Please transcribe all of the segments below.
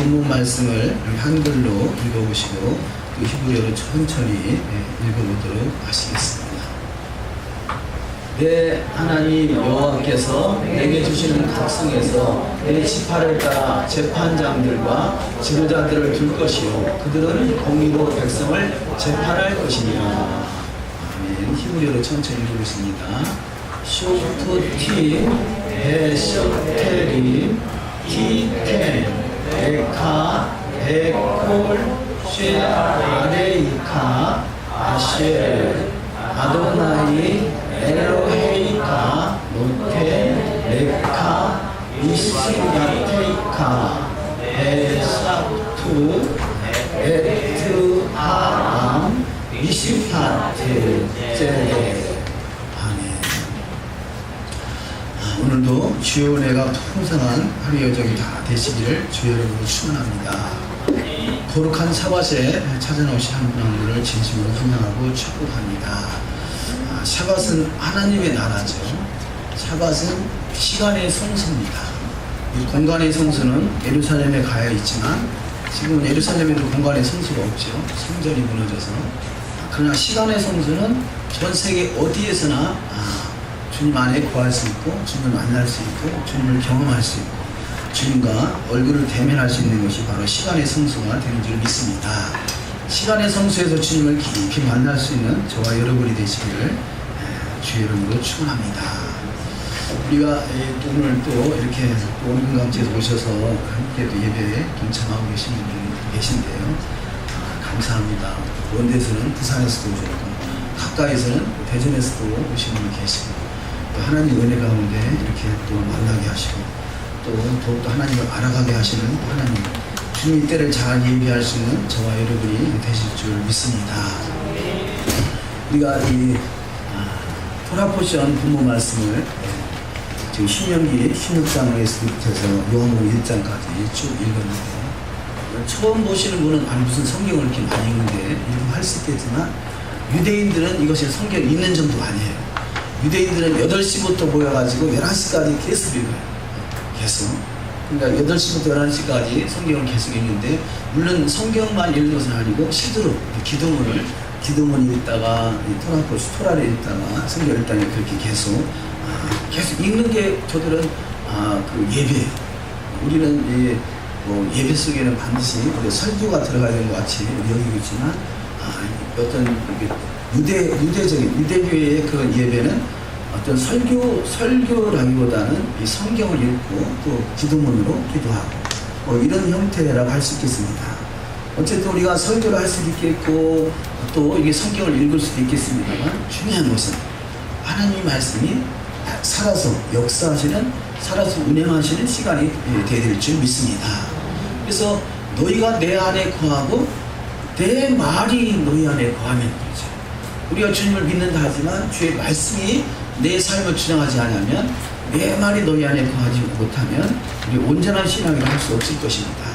본문 말씀을 한글로 읽어보시고 또 히브리어로 천천히 읽어보도록 하시겠습니다. 내 하나님 여호와께서 내게 주시는 각성에서 내 지파를 따라 재판장들과 지도자들을 둘 것이요 그들은 공의로 백성을 재판할 것이니라. 아멘. 히브리어로 천천히 읽어보십니다. 쇼프티 베쇼테림 티텐 에카 에콜 쉐아레이카 아쉐 아도나이 엘로헤이카 노테 레카 이시야테이카 에사투 에트하람 이시파테 제레. 아멘. 오늘도 주의 은혜가 풍성한 하루 여정이 다 되시기를 주의 이름으로 축원합니다. 거룩한 샤밧에 찾아오신 한 분 한 분을 진심으로 환영하고 축복합니다. 샤밧은 하나님의 나라죠. 샤밧은 시간의 성수입니다. 이 공간의 성수는 예루살렘에 가야 있지만 지금 예루살렘에도 공간의 성수가 없죠. 성전이 무너져서. 그러나 시간의 성수는 전 세계 어디에서나 주님 안에 거할 수 있고 주님을 만날 수 있고 주님을 경험할 수 있고 주님과 얼굴을 대면할 수 있는 것이 바로 시간의 성수가 되는 줄 믿습니다. 시간의 성수에서 주님을 깊이 만날 수 있는 저와 여러분이 되시기를 주의 이름으로 축원합니다. 우리가 오늘 또 이렇게 온금강지에서 오셔서 함께 또 예배에 동참하고 계신 분들이 계신데요. 감사합니다. 먼 데서는 부산에서도 오셨고 가까이서는 대전에서도 오신 분이 계시고 또 하나님 은혜 가운데 이렇게 또 만나게 하시고 또 더욱더 하나님을 알아가게 하시는 하나님 주님의 때를 잘 예비할 수 있는 저와 여러분이 되실 줄 믿습니다. 우리가 이 토라포션 본문 말씀을 지금 신명기 16장에서부터 요한복음 1장까지 쭉 읽었는데 처음 보시는 분은 아니 무슨 성경을 이렇게 많이 읽는데 이렇게 할 수 있겠지만 유대인들은 이것이 성경이 있는 정도가 아니에요. 유대인들은 8시부터 모여가지고 11시까지 계속 읽어요. 계속. 그러니까 8시부터 11시까지 성경을 계속 읽는데 물론 성경만 읽는 것은 아니고 실제로 기도문 읽다가 토라를 읽다가 성경 읽다가 그렇게 계속 읽는 게 저들은 그 예배예요. 우리는 예배 속에는 반드시 설교가 들어가야 되는 것 같이 여기고 있지만 어떤 유대적인 유대교회의 그런 예배는 어떤 설교라기보다는 이 성경을 읽고 또 기도문으로 기도하고 이런 형태라고 할 수 있겠습니다. 어쨌든 우리가 설교를 할 수도 있겠고 또 이게 성경을 읽을 수도 있겠습니다만 중요한 것은 하나님의 말씀이 살아서 역사하시는 살아서 운행하시는 시간이 되어야 될 줄 믿습니다. 그래서 너희가 내 안에 거하고 내 말이 너희 안에 거하면 되죠. 우리가 주님을 믿는다 하지만 주의 말씀이 내 삶을 주장하지 않으면 내 말이 너희 안에 거하지 못하면 우리 온전한 신앙을 할 수 없을 것입니다.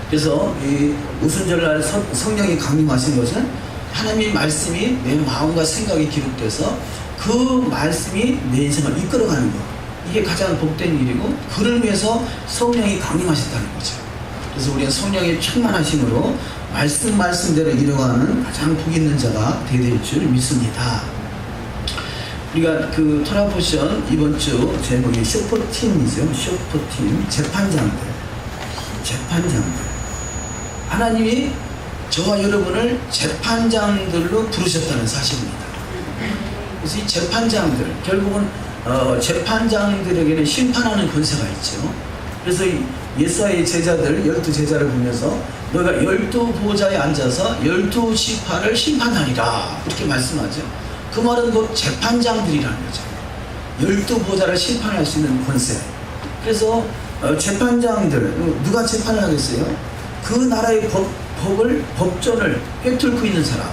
그래서 이 오순절날 성령이 강림하신 것은 하나님의 말씀이 내 마음과 생각이 기록돼서 그 말씀이 내 인생을 이끌어가는 것, 이게 가장 복된 일이고 그를 위해서 성령이 강림하셨다는 거죠. 그래서 우리는 성령의 충만하심으로 말씀대로 이루어가는 가장 복 있는 자가 되어야 될 줄 믿습니다. 우리가 그 토라포션 이번 주 제목이 쇼퍼팀이죠. 쇼퍼팀 재판장들. 하나님이 저와 여러분을 재판장들로 부르셨다는 사실입니다. 그래서 이 재판장들 결국은 재판장들에게는 심판하는 권세가 있죠. 그래서 예사의 제자들 12제자를 보면서 너희가 12보좌에 앉아서 12지파를 심판하리라 이렇게 말씀하죠. 그 말은 곧 재판장들이라는 거죠. 12보좌를 심판할 수 있는 권세. 그래서 재판장들 누가 재판을 하겠어요? 그 나라의 법전을 꿰뚫고 있는 사람,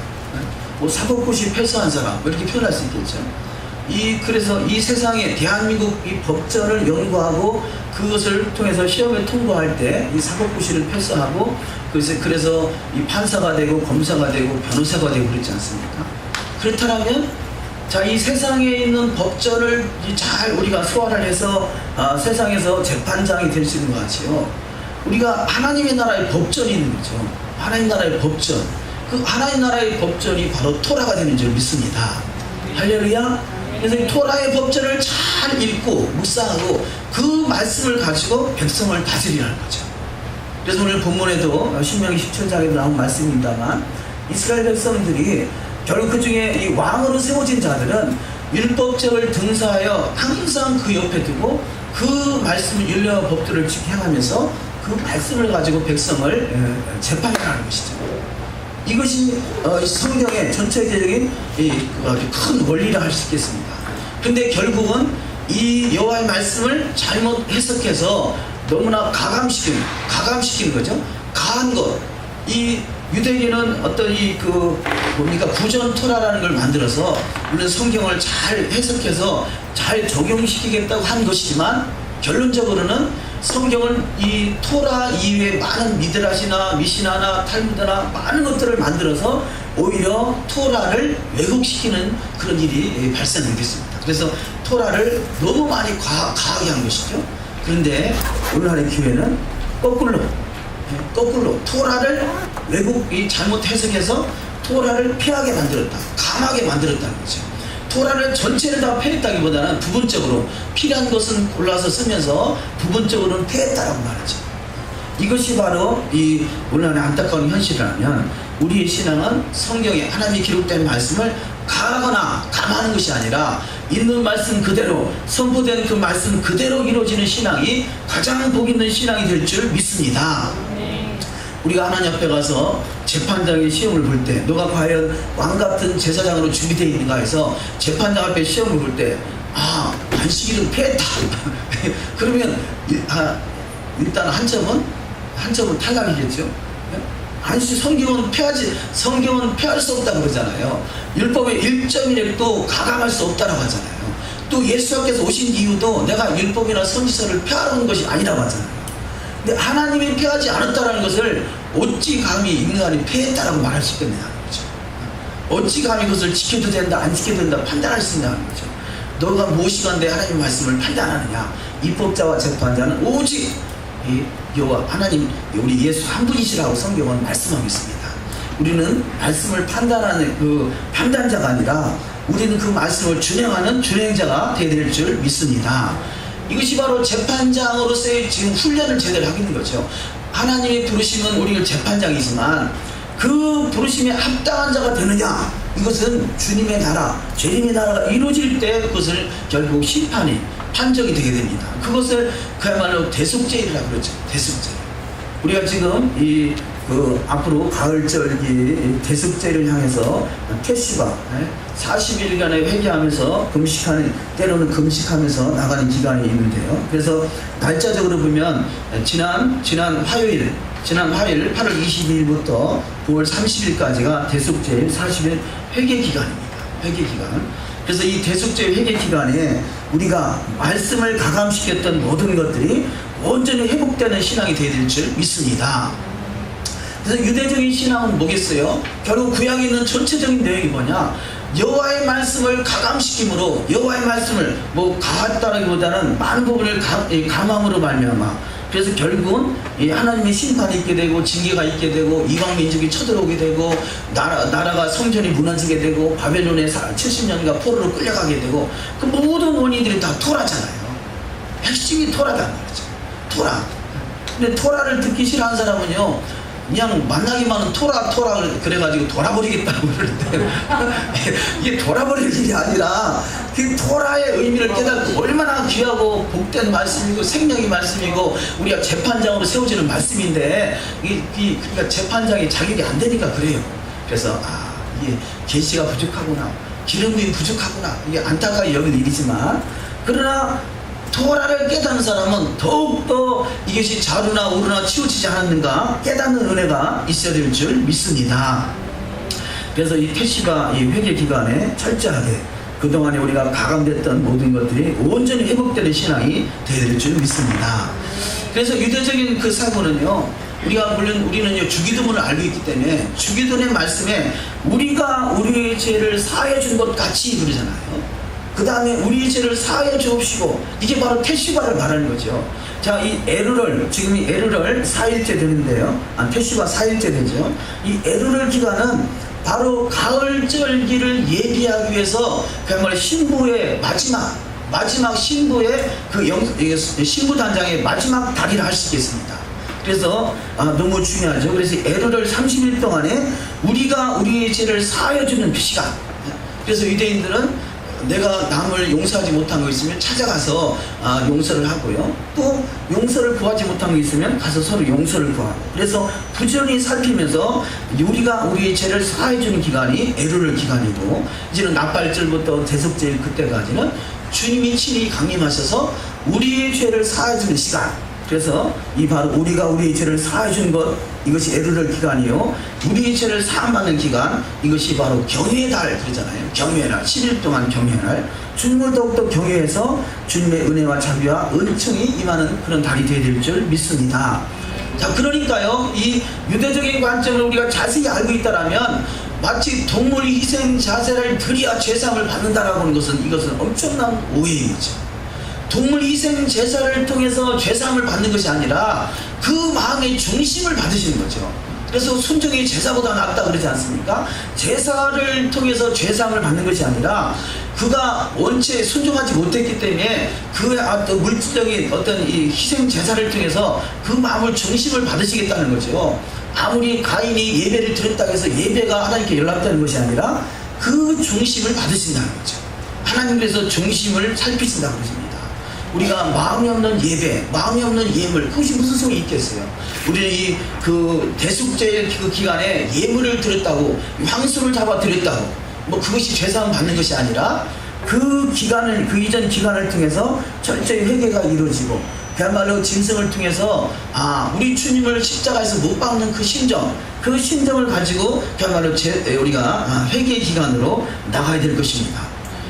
사법고시 패스한 사람 이렇게 표현할 수 있겠죠. 그래서 이 세상에 대한민국 이 법전을 연구하고 그것을 통해서 시험에 통과할 때 이 사법고시를 패스하고 그래서 이 판사가 되고 검사가 되고 변호사가 되고 그랬지 않습니까? 그렇다면 자, 이 세상에 있는 법전을 잘 우리가 소화를 해서 세상에서 재판장이 될 수 있는 것 같지요. 우리가 하나님의 나라의 법전이 있는 거죠. 하나님 나라의 법전. 그 하나님 나라의 법전이 바로 토라가 되는 줄 믿습니다. 할렐루야. 그래서 이 토라의 법전을 잘 읽고 묵상하고 그 말씀을 가지고 백성을 다스리라는 거죠. 그래서 오늘 본문에도 신명기 17장에도 나온 말씀입니다만 이스라엘 백성들이 결국 그 중에 이 왕으로 세워진 자들은 율법책을 등사하여 항상 그 옆에 두고 그 말씀을 율례와 법들을 행하면서 그 말씀을 가지고 백성을 재판하는 것이죠. 이것이 성경의 전체적인 큰 원리라 할 수 있겠습니다. 근데 결국은 이 여호와의 말씀을 잘못 해석해서 너무나 가감시키는 거죠. 가한 것. 이 유대인은 어떤 구전 토라라는 걸 만들어서 물론 성경을 잘 해석해서 잘 적용시키겠다고 한 것이지만 결론적으로는 성경은 이 토라 이외에 많은 미드라시나 미시나나 탈무드나 많은 것들을 만들어서 오히려 토라를 왜곡시키는 그런 일이 발생하겠습니다. 그래서 토라를 너무 많이 과하게 한 것이죠. 그런데 오늘날의 교회는 거꾸로 토라를 잘못 해석해서 토라를 피하게 만들었다, 감하게 만들었다는 거죠. 토라를 전체를 다 폐했다기보다는 부분적으로 필요한 것은 골라서 쓰면서 부분적으로는 폐했다라고 말하죠. 이것이 바로 이 오늘날의 안타까운 현실이라면 우리의 신앙은 성경에 하나님이 기록된 말씀을 가하거나 감하는 것이 아니라 있는 말씀 그대로 선포된 그 말씀 그대로 이루어지는 신앙이 가장 복 있는 신앙이 될 줄 믿습니다. 우리가 하나님 앞에 가서 재판장의 시험을 볼 때 너가 과연 왕같은 제사장으로 준비되어 있는가 해서 재판장 앞에 시험을 볼 때 안식일은 피했다 그러면 일단 한 점은 탈락이겠죠. 성경은 피할 수 없다고 그러잖아요. 율법의 1.1획도 가감할 수 없다고 하잖아요. 또 예수님께서 오신 이유도 내가 율법이나 선지서를 폐하러 온 것이 아니라고 하잖아요. 근데 하나님이 폐하지 않았다라는 것을 어찌 감히 인간이 폐했다라고 말할 수 있겠냐는 거죠. 어찌 감히 그것을 지켜도 된다 안 지켜도 된다 판단할 수 있냐는 거죠. 너가 무엇이건데 하나님의 말씀을 판단하느냐. 입법자와 재판자는 오직 여호와 하나님 우리 예수 한 분이시라고 성경은 말씀하고 있습니다. 우리는 말씀을 판단하는 그 판단자가 아니라 우리는 그 말씀을 준행하는 준행자가 되어야 될 줄 믿습니다. 이것이 바로 재판장으로서의 지금 훈련을 제대로 하고 있는 거죠. 하나님의 부르심은 우리를 재판장이지만 그 부르심에 합당한 자가 되느냐, 이것은 주님의 나라, 재림의 나라가 이루어질 때 그것을 결국 판정이 되게 됩니다. 그것을 그야말로 대속죄이라고 그러죠. 대속죄. 우리가 지금 앞으로 가을절 대속죄를 향해서 태시바 40일간의 회개하면서 때로는 금식하면서 나가는 기간이 있는데요. 그래서 날짜적으로 보면 지난 화요일 8월 22일부터 9월 30일까지가 대속죄 40일 회개 기간입니다. 회개 기간. 그래서 이 대속죄 회개 기간에 우리가 말씀을 가감시켰던 모든 것들이 온전히 회복되는 신앙이 되어야 될 줄 믿습니다. 그래서 유대적인 신앙은 뭐겠어요? 결국 구약에 있는 전체적인 내용이 뭐냐? 여호와의 말씀을 가감시킴으로 여호와의 말씀을 가했다라기보다는 많은 부분을 감함으로 말미암아. 그래서 결국은 하나님의 심판이 있게 되고 징계가 있게 되고 이방 민족이 쳐들어오게 되고 나라가 성전이 무너지게 되고 바벨론에 70년간 포로로 끌려가게 되고 그 모든 원인들이 다 토라잖아요. 핵심이 토라다는 거죠. 토라. 근데 토라를 듣기 싫어하는 사람은요, 그냥 만나기만 하면 토라 그래가지고 돌아버리겠다고 그러는데 이게 돌아버릴 일이 아니라 그 토라의 의미를 깨닫고 얼마나 귀하고 복된 말씀이고 생명의 말씀이고 우리가 재판장으로 세워지는 말씀인데 그러니까 재판장이 자격이 안 되니까 그래요. 그래서 이게 계시가 부족하구나, 기름 부음이 부족하구나, 이게 안타까이 여긴 일이지만, 그러나 토라를 깨닫는 사람은 더욱더 이것이 자루나 우루나 치우치지 않았는가 깨닫는 은혜가 있어야 될 줄 믿습니다. 그래서 이 태시바 회개 기간에 철저하게 그동안에 우리가 가감됐던 모든 것들이 온전히 회복되는 신앙이 되어야 될 줄 믿습니다. 그래서 유대적인 그 사고는요, 우리는 주기도문을 알고 있기 때문에 주기도의 말씀에 우리가 우리의 죄를 사해 준 것 같이 그러잖아요. 그 다음에 우리의 죄를 사하여 주옵시고, 이게 바로 테슈바를 말하는 거죠. 자, 이 에르를, 지금 이 에르를 4일째 되는데요. 테슈바 4일째 되죠. 이 에르를 기간은 바로 가을절기를 예비하기 위해서 그야말로 신부의 마지막 신부의 신부 단장의 마지막 달이라 할 수 있겠습니다. 그래서 너무 중요하죠. 그래서 에르를 30일 동안에 우리가 우리의 죄를 사하여 주는 그 시간. 그래서 유대인들은 내가 남을 용서하지 못한 거 있으면 찾아가서 용서를 하고요. 또 용서를 구하지 못한 거 있으면 가서 서로 용서를 구하고. 그래서 부지런히 살피면서 우리가 우리의 죄를 사해주는 기간이 에르를 기간이고, 이제는 나팔절부터 대속절 그때까지는 주님이 친히 강림하셔서 우리의 죄를 사해주는 시간. 그래서 이 바로 우리가 우리의 죄를 사해주는 것, 이것이 에르를 기간이요, 우리의 죄를 사함받는 기간, 이것이 바로 경외의 달 그러잖아요. 경외의 날, 10일 동안 경외의 날, 주님을 더욱더 경외해서 주님의 은혜와 자비와 은총이 임하는 그런 달이 되어야 될 줄 믿습니다. 자, 그러니까요, 이 유대적인 관점을 우리가 자세히 알고 있다라면 마치 동물 희생 자세를 드려야 죄사함을 받는다라고 하는 것은, 이것은 엄청난 오해이죠. 동물 희생 제사를 통해서 죄사함을 받는 것이 아니라 그 마음의 중심을 받으시는 거죠. 그래서 순종이 제사보다 낫다 그러지 않습니까? 제사를 통해서 죄사함을 받는 것이 아니라 그가 원체 순종하지 못했기 때문에 그의 어떤 물질적인 어떤 이 희생 제사를 통해서 그 마음을 중심을 받으시겠다는 거죠. 아무리 가인이 예배를 드렸다고 해서 예배가 하나님께 연락되는 것이 아니라 그 중심을 받으신다는 거죠. 하나님께서 중심을 살피신다고 그러십니다. 우리가 마음이 없는 예배, 마음이 없는 예물, 그것이 무슨 소용이 있겠어요? 우리는 그 대속죄 그 기간에 예물을 드렸다고, 황소를 잡아 드렸다고, 뭐 그것이 죄사함 받는 것이 아니라 그 기간을, 그 이전 기간을 통해서 철저히 회개가 이루어지고, 그야말로 짐승을 통해서 우리 주님을 십자가에서 못 박는 그 심정을 가지고 그야말로 우리가 회개의 기간으로 나가야 될 것입니다.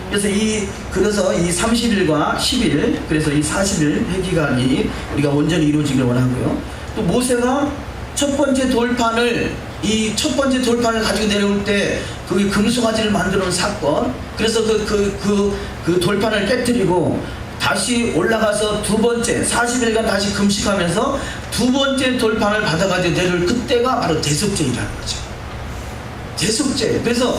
그래서 이 30일과 10일, 그래서 이 40일 회기간이 우리가 온전히 이루어지기를 원하고요. 또 모세가 첫 번째 돌판을 가지고 내려올 때 그 금송아지를 만들어 놓은 사건, 그래서 그 돌판을 깨뜨리고 다시 올라가서 두 번째 40일간 다시 금식하면서 두 번째 돌판을 받아가지고 내려올 그때가 바로 대속죄이라는 거죠. 대속죄. 그래서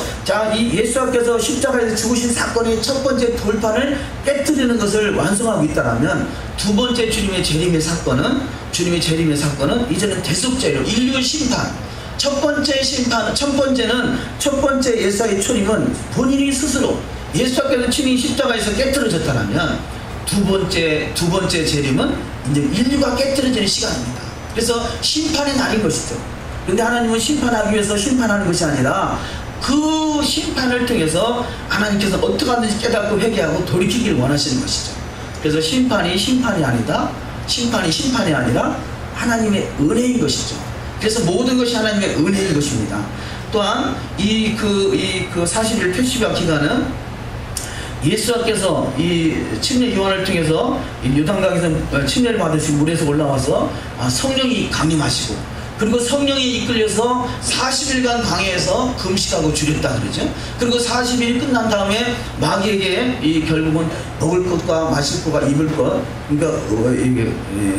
이 예수께서 십자가에서 죽으신 사건의 첫 번째 돌판을 깨뜨리는 것을 완성하고 있다라면, 두 번째 주님의 재림의 사건은 이제는 대속죄로 인류 심판. 첫 번째 예수의 초림은 본인이 스스로 예수께서 친히 십자가에서 깨뜨려졌다라면, 두 번째 재림은 이제 인류가 깨뜨려지는 시간입니다. 그래서 심판의 날인 것이죠. 근데 하나님은 심판하기 위해서 심판하는 것이 아니라 그 심판을 통해서 하나님께서 어떻게 하든지 깨닫고 회개하고 돌이키기를 원하시는 것이죠. 그래서 심판이 아니라 하나님의 은혜인 것이죠. 그래서 모든 것이 하나님의 은혜인 것입니다. 또한 이 40일 패시바 기간은 예수께서 이 침례 요한을 통해서 요단강에서 침례를 받으신 물에서 올라와서 성령이 강림하시고, 그리고 성령이 이끌려서 40일간 광야에서 금식하고 줄였다 그러죠. 그리고 40일이 끝난 다음에 마귀에게 결국은 먹을 것과 마실 것과 입을 것, 그러니까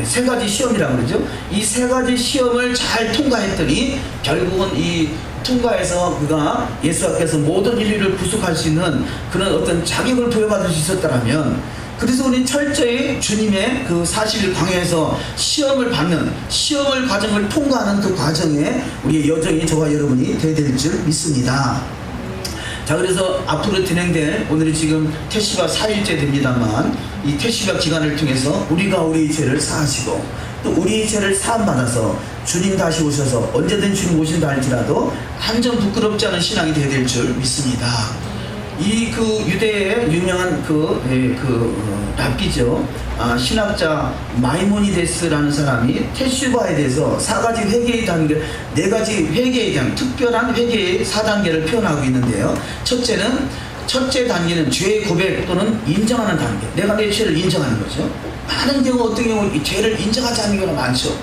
세 가지 시험이라고 그러죠. 이 세 가지 시험을 잘 통과했더니 결국은 이 통과해서 그가 예수 앞에서 모든 인류를 구속할 수 있는 그런 어떤 자격을 부여받을 수 있었다면, 그래서 우리는 철저히 주님의 그 40일 광야에서 시험을 과정을 통과하는 그 과정에 우리의 여정이 저와 여러분이 되어야 될 줄 믿습니다. 자, 그래서 앞으로 진행될, 오늘이 지금 태시바 4일째 됩니다만, 이 태시바 기간을 통해서 우리가 우리의 죄를 사하시고 또 우리의 죄를 사함받아서 주님 다시 오셔서 언제든 주님 오신다 할지라도 한점 부끄럽지 않은 신앙이 되어야 될 줄 믿습니다. 이 유대의 유명한 랍비죠. 신학자 마이모니데스라는 사람이 테슈바에 대해서 4가지 회개의 단계, 4가지 회개에 대한 특별한 회개의 4단계를 표현하고 있는데요. 첫째 단계는 죄의 고백 또는 인정하는 단계. 내가 내 죄를 인정하는 거죠. 많은 경우, 어떤 경우 이 죄를 인정하지 않는 경우가 많죠.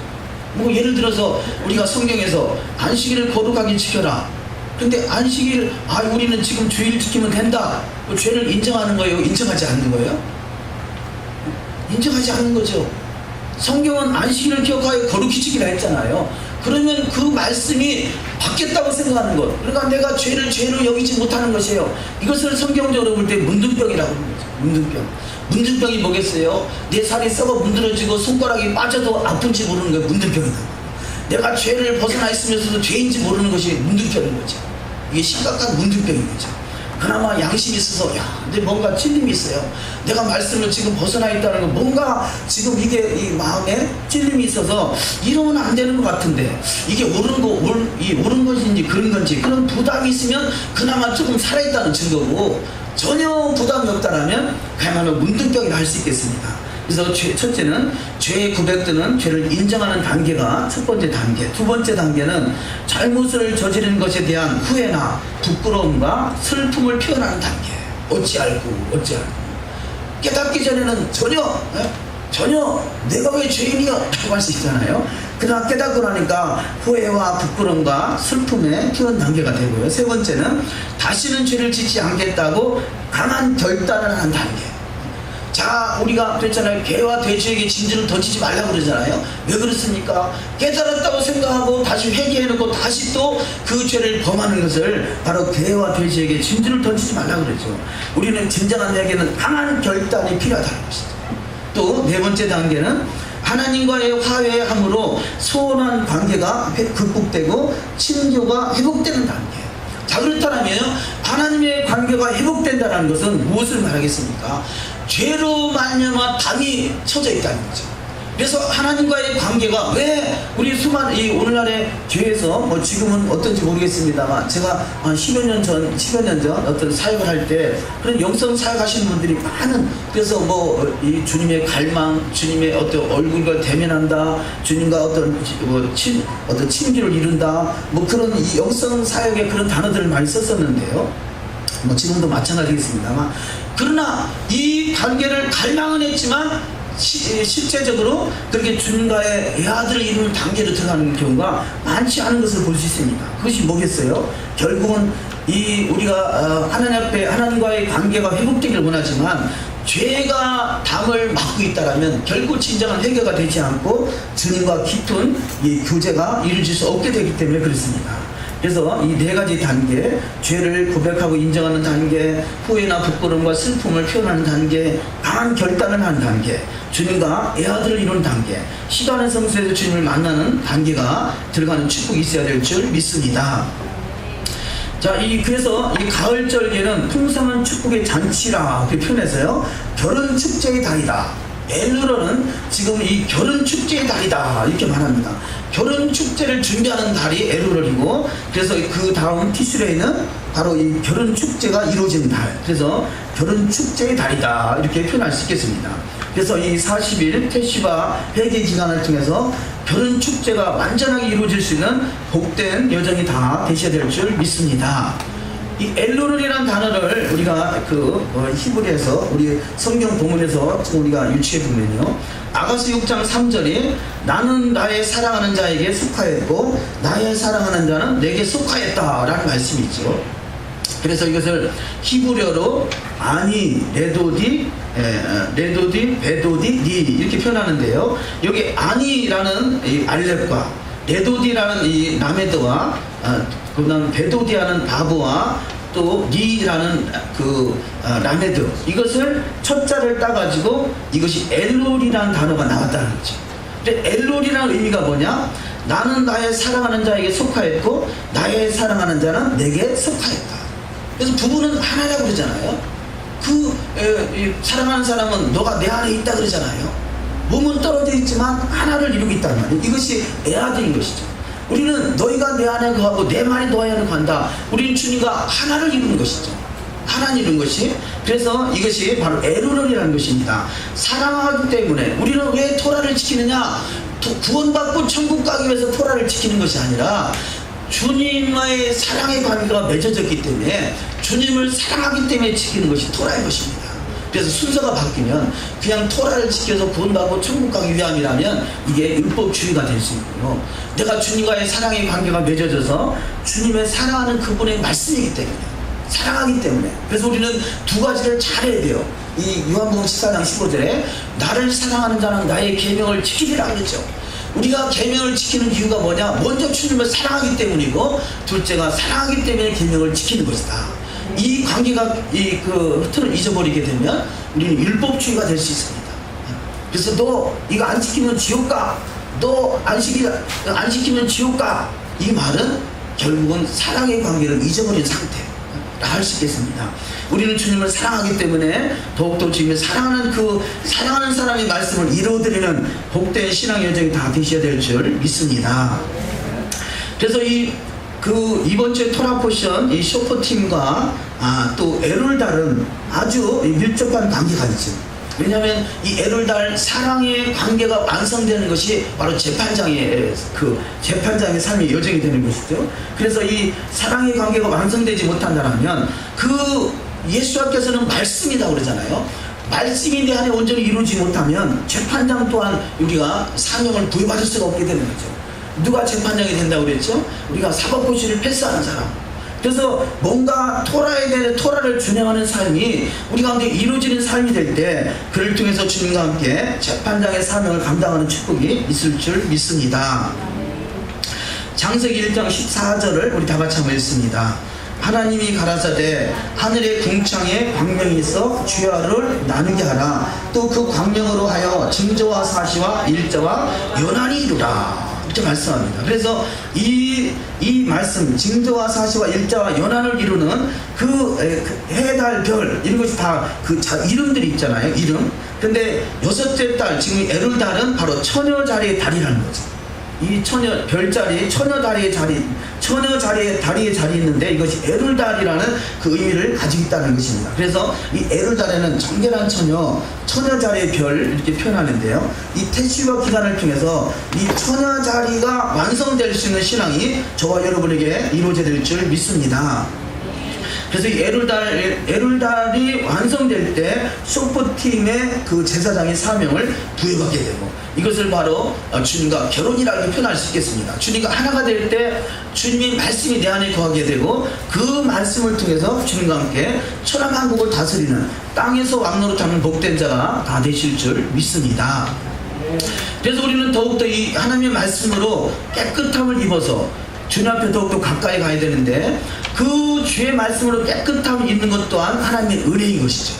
예를 들어서 우리가 성경에서 안식일을 거룩하게 지켜라. 근데 안식일, 우리는 지금 주일 지키면 된다. 죄를 인정하는 거예요? 인정하지 않는 거예요? 인정하지 않는 거죠. 성경은 안식일을 기억하여 거룩히 지키라 했잖아요. 그러면 그 말씀이 바뀌었다고 생각하는 것. 그러니까 내가 죄를 죄로 여기지 못하는 것이에요. 이것을 성경적으로 볼 때 문둥병이라고 하는 거죠. 문둥병. 문둥병이 뭐겠어요? 내 살이 썩어 문드러지고 손가락이 빠져도 아픈지 모르는 게 문둥병이다. 내가 죄를 벗어나 있으면서도 죄인지 모르는 것이 문둥병인 거죠. 이게 심각한 문둥병인 거죠. 그나마 양심이 있어서 근데 뭔가 찔림이 있어요. 내가 말씀을 지금 벗어나 있다는 건 뭔가 지금 이게 이 마음에 찔림이 있어서 이러면 안 되는 것 같은데 이게 옳은 것인지 그런 건지 그런 부담이 있으면 그나마 조금 살아있다는 증거고, 전혀 부담이 없다라면 그야말로 문둥병이라 할 수 있겠습니다. 그래서 첫째는 죄의 고백되는 죄를 인정하는 단계가 첫 번째 단계. 두 번째 단계는 잘못을 저지른 것에 대한 후회나 부끄러움과 슬픔을 표현하는 단계. 어찌 알고 깨닫기 전에는 전혀 내가 왜 죄인이야 라고 할 수 있잖아요. 그러나 깨닫고 나니까 후회와 부끄러움과 슬픔의 표현 단계가 되고요. 세 번째는 다시는 죄를 짓지 않겠다고 강한 결단을 하는 단계. 자, 우리가 그랬잖아요. 개와 돼지에게 진주를 던지지 말라고 그러잖아요. 왜 그렇습니까? 깨달았다고 생각하고 다시 회개해놓고 다시 또 그 죄를 범하는 것을 바로 개와 돼지에게 진주를 던지지 말라고 그러죠. 우리는 진정한 회개는 강한 결단이 필요하다는 것이죠. 또 네 번째 단계는 하나님과의 화해함으로 소원한 관계가 극복되고 친교가 회복되는 단계. 자, 그렇다면 하나님의 관계가 회복된다는 것은 무엇을 말하겠습니까? 죄로 말미암아 담이 쳐져 있다는 거죠. 그래서 하나님과의 관계가 왜 우리 수많은 오늘날의 교회에서 지금은 어떤지 모르겠습니다만, 제가 10여 년 전 어떤 사역을 할 때 그런 영성 사역하시는 분들이 많은, 그래서 이 주님의 갈망, 주님의 어떤 얼굴과 대면한다, 주님과 어떤 친교를 이룬다, 그런 이 영성 사역의 그런 단어들을 많이 썼었는데요. 지금도 마찬가지겠습니다만, 그러나 이 관계를 갈망은 했지만 실제적으로 그렇게 주님과의 애아들을 이루는 단계로 들어가는 경우가 많지 않은 것을 볼 수 있습니다. 그것이 뭐겠어요? 결국은 우리가 하나님 앞에 하나님과의 관계가 회복되기를 원하지만 죄가 담을 막고 있다라면 결국 진정한 해결가 되지 않고 주님과 깊은 이 교제가 이루어질 수 없게 되기 때문에 그렇습니다. 그래서 이 네 가지 단계, 죄를 고백하고 인정하는 단계, 후회나 부끄러움과 슬픔을 표현하는 단계, 강한 결단을 하는 단계, 주님과 애아들을 이루는 단계, 시간의 성수에서 주님을 만나는 단계가 들어가는 축복이 있어야 될 줄 믿습니다. 자, 그래서 이 가을절기는 풍성한 축복의 잔치라 이렇게 표현해서요, 결혼 축제의 달이다. 엘루로는 지금 이 결혼 축제의 달이다 이렇게 말합니다. 결혼 축제를 준비하는 달이 엘루롤이고, 그래서 그 다음 티스레이는 바로 이 결혼 축제가 이루어지는 달, 그래서 결혼 축제의 달이다 이렇게 표현할 수 있겠습니다. 그래서 이 40일 테시바 회개 기간을 통해서 결혼 축제가 완전하게 이루어질 수 있는 복된 여정이 다 되셔야 될 줄 믿습니다. 이 엘루롤이라는 단어를 우리가 히브리에서 우리 성경 본문에서 우리가 유추해 보면요, 아가서 6장 3절이 나는 나의 사랑하는 자에게 속하였고 나의 사랑하는 자는 내게 속하였다 라는 말씀이 있죠. 그래서 이것을 히브리어로 아니, 레도디, 베도디, 니 이렇게 표현하는데요, 여기 아니라는 이 알렙과 레도디라는 이 라메드와 그다음 베도디라는 바보와 또 니라는 라메드, 이것을 첫 자를 따가지고 이것이 엘룰이라는 단어가 나왔다는 거죠. 근데 엘룰이라는 의미가 뭐냐? 나는 나의 사랑하는 자에게 속하였고 나의 사랑하는 자는 내게 속하였다. 그래서 부부는 하나라고 그러잖아요. 사랑하는 사람은 너가 내 안에 있다 그러잖아요. 몸은 떨어져 있지만 하나를 이루고 있단 말이에요. 이것이 애아들인 것이죠. 우리는 너희가 내 안에 거하고 내 말이 너희 안에 거한다. 우리는 주님과 하나를 이루는 것이죠. 하나를 이루는 것이, 그래서 이것이 바로 에루론이라는 것입니다. 사랑하기 때문에 우리는 왜 토라를 지키느냐? 구원받고 천국 가기 위해서 토라를 지키는 것이 아니라 주님과의 사랑의 관계가 맺어졌기 때문에, 주님을 사랑하기 때문에 지키는 것이 토라의 것입니다. 그래서 순서가 바뀌면 그냥 토라를 지켜서 구원받고 천국 가기 위함이라면 이게 율법주의가 될 수 있고요. 내가 주님과의 사랑의 관계가 맺어져서 주님의 사랑하는 그분의 말씀이기 때문에, 사랑하기 때문에. 그래서 우리는 두 가지를 잘해야 돼요. 이 요한복음 14장 15절에 나를 사랑하는 자는 나의 계명을 지키리라 그랬죠. 우리가 계명을 지키는 이유가 뭐냐? 먼저 주님을 사랑하기 때문이고, 둘째가 사랑하기 때문에 계명을 지키는 것이다. 이 관계가 틀을 잊어버리게 되면 우리는 율법주의가 될 수 있습니다. 그래서 너 이거 안 지키면 지옥 가, 너 안 지키면 지옥 가, 이 말은 결국은 사랑의 관계를 잊어버린 상태라 할 수 있겠습니다. 우리는 주님을 사랑하기 때문에 더욱더 주님을 사랑하는 사람의 말씀을 이루어드리는 복된 신앙 여정이 다 되셔야 될 줄 믿습니다. 그래서 이번 주에 토라 포션 이 쇼퍼팀과 또 에룰달은 아주 밀접한 관계가 있죠. 왜냐하면 이 에룰달 사랑의 관계가 완성되는 것이 바로 재판장의 삶의 여정이 되는 것이죠. 그래서 이 사랑의 관계가 완성되지 못한다면 예수님께서는 말씀이라고 그러잖아요. 말씀이 내 안에 온전히 이루어지지 못하면 재판장 또한 우리가 사명을 부여받을 수가 없게 되는 거죠. 누가 재판장이 된다고 그랬죠? 우리가 사법고시를 패스하는 사람. 그래서 뭔가 토라를 준행하는 삶이 우리 가운데 이루어지는 삶이 될 때 그를 통해서 주님과 함께 재판장의 사명을 감당하는 축복이 있을 줄 믿습니다. 창세기 1장 14절을 우리 다 같이 한번 읽습니다. 하나님이 가라사대 하늘의 궁창에 광명이 있어 주야를 나누게 하라. 또 그 광명으로 하여 징조와 사시와 일자와 연한이 이루라. 이렇게 말씀합니다. 그래서 이 말씀, 징조와 사시와 일자와 연한을 이루는 해, 달, 별, 이런 것이 다 이름들이 있잖아요. 이름. 근데 여섯째 달, 지금 에룰달은 바로 처녀 자리의 달이라는 거죠. 이 별자리, 처녀 자리의 달이 있는데 이것이 에룰달이라는 그 의미를 가지고 있다는 것입니다. 그래서 이 에룰달에는 정결한 처녀 자리의 별 이렇게 표현하는데요. 이 태시와 기간을 통해서 이 처녀 자리가 완성될 수 있는 신앙이 저와 여러분에게 이루어져야 될 줄 믿습니다. 그래서 이 에룰달이 완성될 때 쇼퍼팀의 제사장의 사명을 부여받게 되고, 이것을 바로 주님과 결혼이라고 표현할 수 있겠습니다. 주님과 하나가 될 때 주님의 말씀이 내 안에 거하게 되고, 그 말씀을 통해서 주님과 함께 천하 만국을 다스리는 땅에서 왕노릇하는 복된 자가 다 되실 줄 믿습니다. 그래서 우리는 더욱더 이 하나님의 말씀으로 깨끗함을 입어서 주님 앞에 더욱더 가까이 가야 되는데, 그 주의 말씀으로 깨끗함을 입는 것 또한 하나님의 은혜인 것이죠.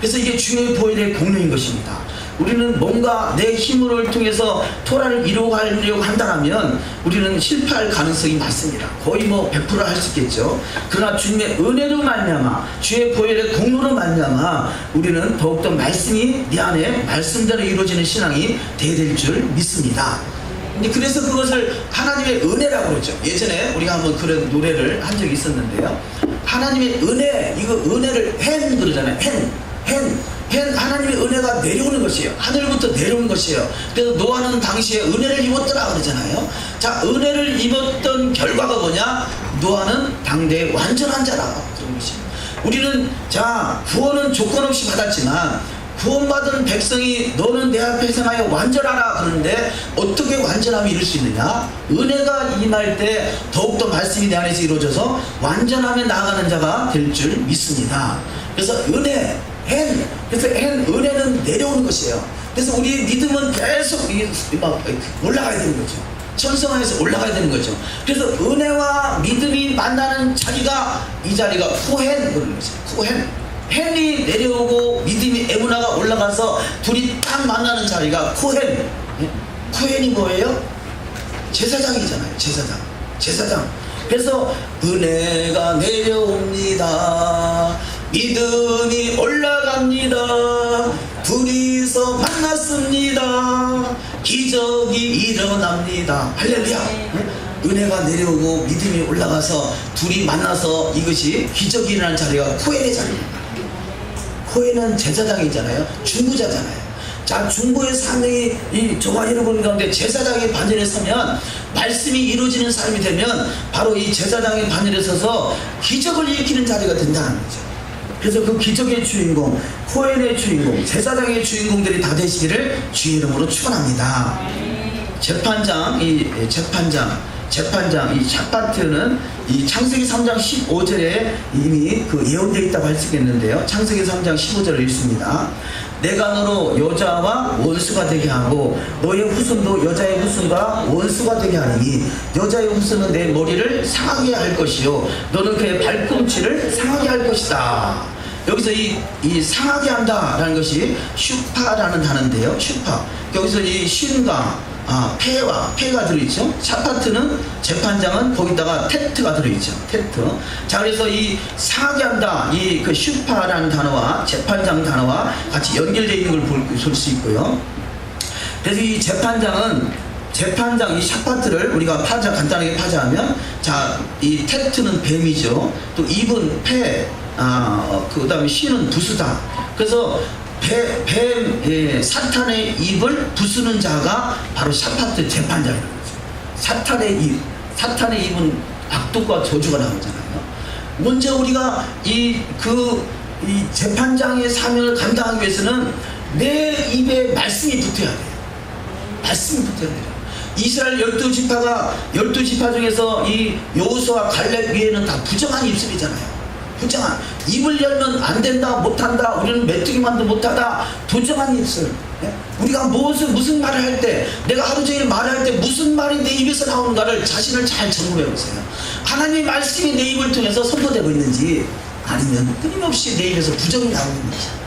그래서 이게 주의 보혈의 공로인 것입니다. 우리는 뭔가 내 힘을 통해서 토라를 이루어가려고 한다면 우리는 실패할 가능성이 많습니다. 거의 100% 할 수 있겠죠. 그러나 주님의 은혜로 말미암아, 주의 보혈의 공로로 말미암아 우리는 더욱더 말씀이 내 안에 말씀대로 이루어지는 신앙이 되어야 될 줄 믿습니다. 그래서 그것을 하나님의 은혜라고 그러죠. 예전에 우리가 한번 그런 노래를 한 적이 있었는데요. 하나님의 은혜, 이거 은혜를 헨 그러잖아요. 헨, 하나님의 은혜가 내려오는 것이에요. 하늘부터 내려오는 것이에요. 그래서 노아는 당시에 은혜를 입었더라 그러잖아요. 자, 은혜를 입었던 결과가 뭐냐? 노아는 당대의 완전한 자라 그런 것입니다. 우리는 구원은 조건 없이 받았지만 구원받은 백성이 너는 내 앞에 행하여 완전하라 그러는데 어떻게 완전함이 이룰 수 있느냐? 은혜가 임할 때 더욱더 말씀이 내 안에서 이루어져서 완전함에 나아가는 자가 될 줄 믿습니다. 그래서 그래서 은혜는 내려오는 것이에요. 그래서 우리의 믿음은 계속 올라가야 되는 거죠. 천성에서 올라가야 되는 거죠. 그래서 은혜와 믿음이 만나는 자리가, 이 자리가 코헨 그러는 거죠. 헨이 내려오고 믿음이 에무나가 올라가서 둘이 딱 만나는 자리가 코헨. 코헨이 뭐예요? 제사장이잖아요. 제사장. 그래서 은혜가 내려옵니다. 믿음이 올라갑니다. 둘이서 만났습니다. 기적이 일어납니다. 할렐루야. 은혜가 내려오고 믿음이 올라가서 둘이 만나서 이것이 기적이 일어나는 자리가 코헨의 자리입니다. 코헨은 제사장이잖아요. 중보자잖아요. 자, 중보의 사명이 저와 여러분 가운데 제사장의 반열에 서면, 말씀이 이루어지는 삶이 되면 바로 이 제사장의 반열에 서서 기적을 일으키는 자리가 된다는 거죠. 그래서 그 기적의 주인공, 코헬의 주인공, 제사장의 주인공들이 다 되시기를 주의 이름으로 축원합니다. 재판장, 이 샷바트는 이 창세기 3장 15절에 이미 그 예언되어 있다고 할 수 있겠는데요. 창세기 3장 15절을 읽습니다. 내가 너로 여자와 원수가 되게 하고 너의 후손도 여자의 후손과 원수가 되게 하니 여자의 후손은 내 머리를 상하게 할 것이요 너는 그의 발꿈치를 상하게 할 것이다. 여기서 이 상하게 한다라는 것이 슈파라는 단어인데요. 슈파. 여기서 이 쉰과 폐가 들어있죠. 샤파트는 재판장은 거기다가 테트가 들어있죠. 테트. 자, 그래서 이 상하게 한다, 이 그 슈파라는 단어와 재판장 단어와 같이 연결되어 있는 걸 볼 수 있고요. 그래서 이 재판장 이 샤파트를 우리가 간단하게 파자하면, 자, 이 테트는 뱀이죠. 또 입은 폐, 그 다음에 쉬는 부수다. 그래서 사탄의 입을 부수는 자가 바로 샤파트 재판장이라는 거죠. 사탄의 입은 악독과 저주가 나오잖아요. 먼저 우리가 이 재판장의 사명을 감당하기 위해서는 내 입에 말씀이 붙어야 돼요. 말씀이 붙어야 돼요. 이스라엘 12지파 중에서 이 여호수아 칼렙 위에는 다 부정한 입술이잖아요. 부정한, 입을 열면 안 된다, 못한다, 우리는 메뚜기만도 못하다, 부정한 입술. 우리가 무슨 말을 할 때, 내가 하루 종일 말을 할 때 무슨 말이 내 입에서 나오는가를 자신을 잘 점검해 보세요. 하나님의 말씀이 내 입을 통해서 선포되고 있는지, 아니면 끊임없이 내 입에서 부정이 나오는 거죠.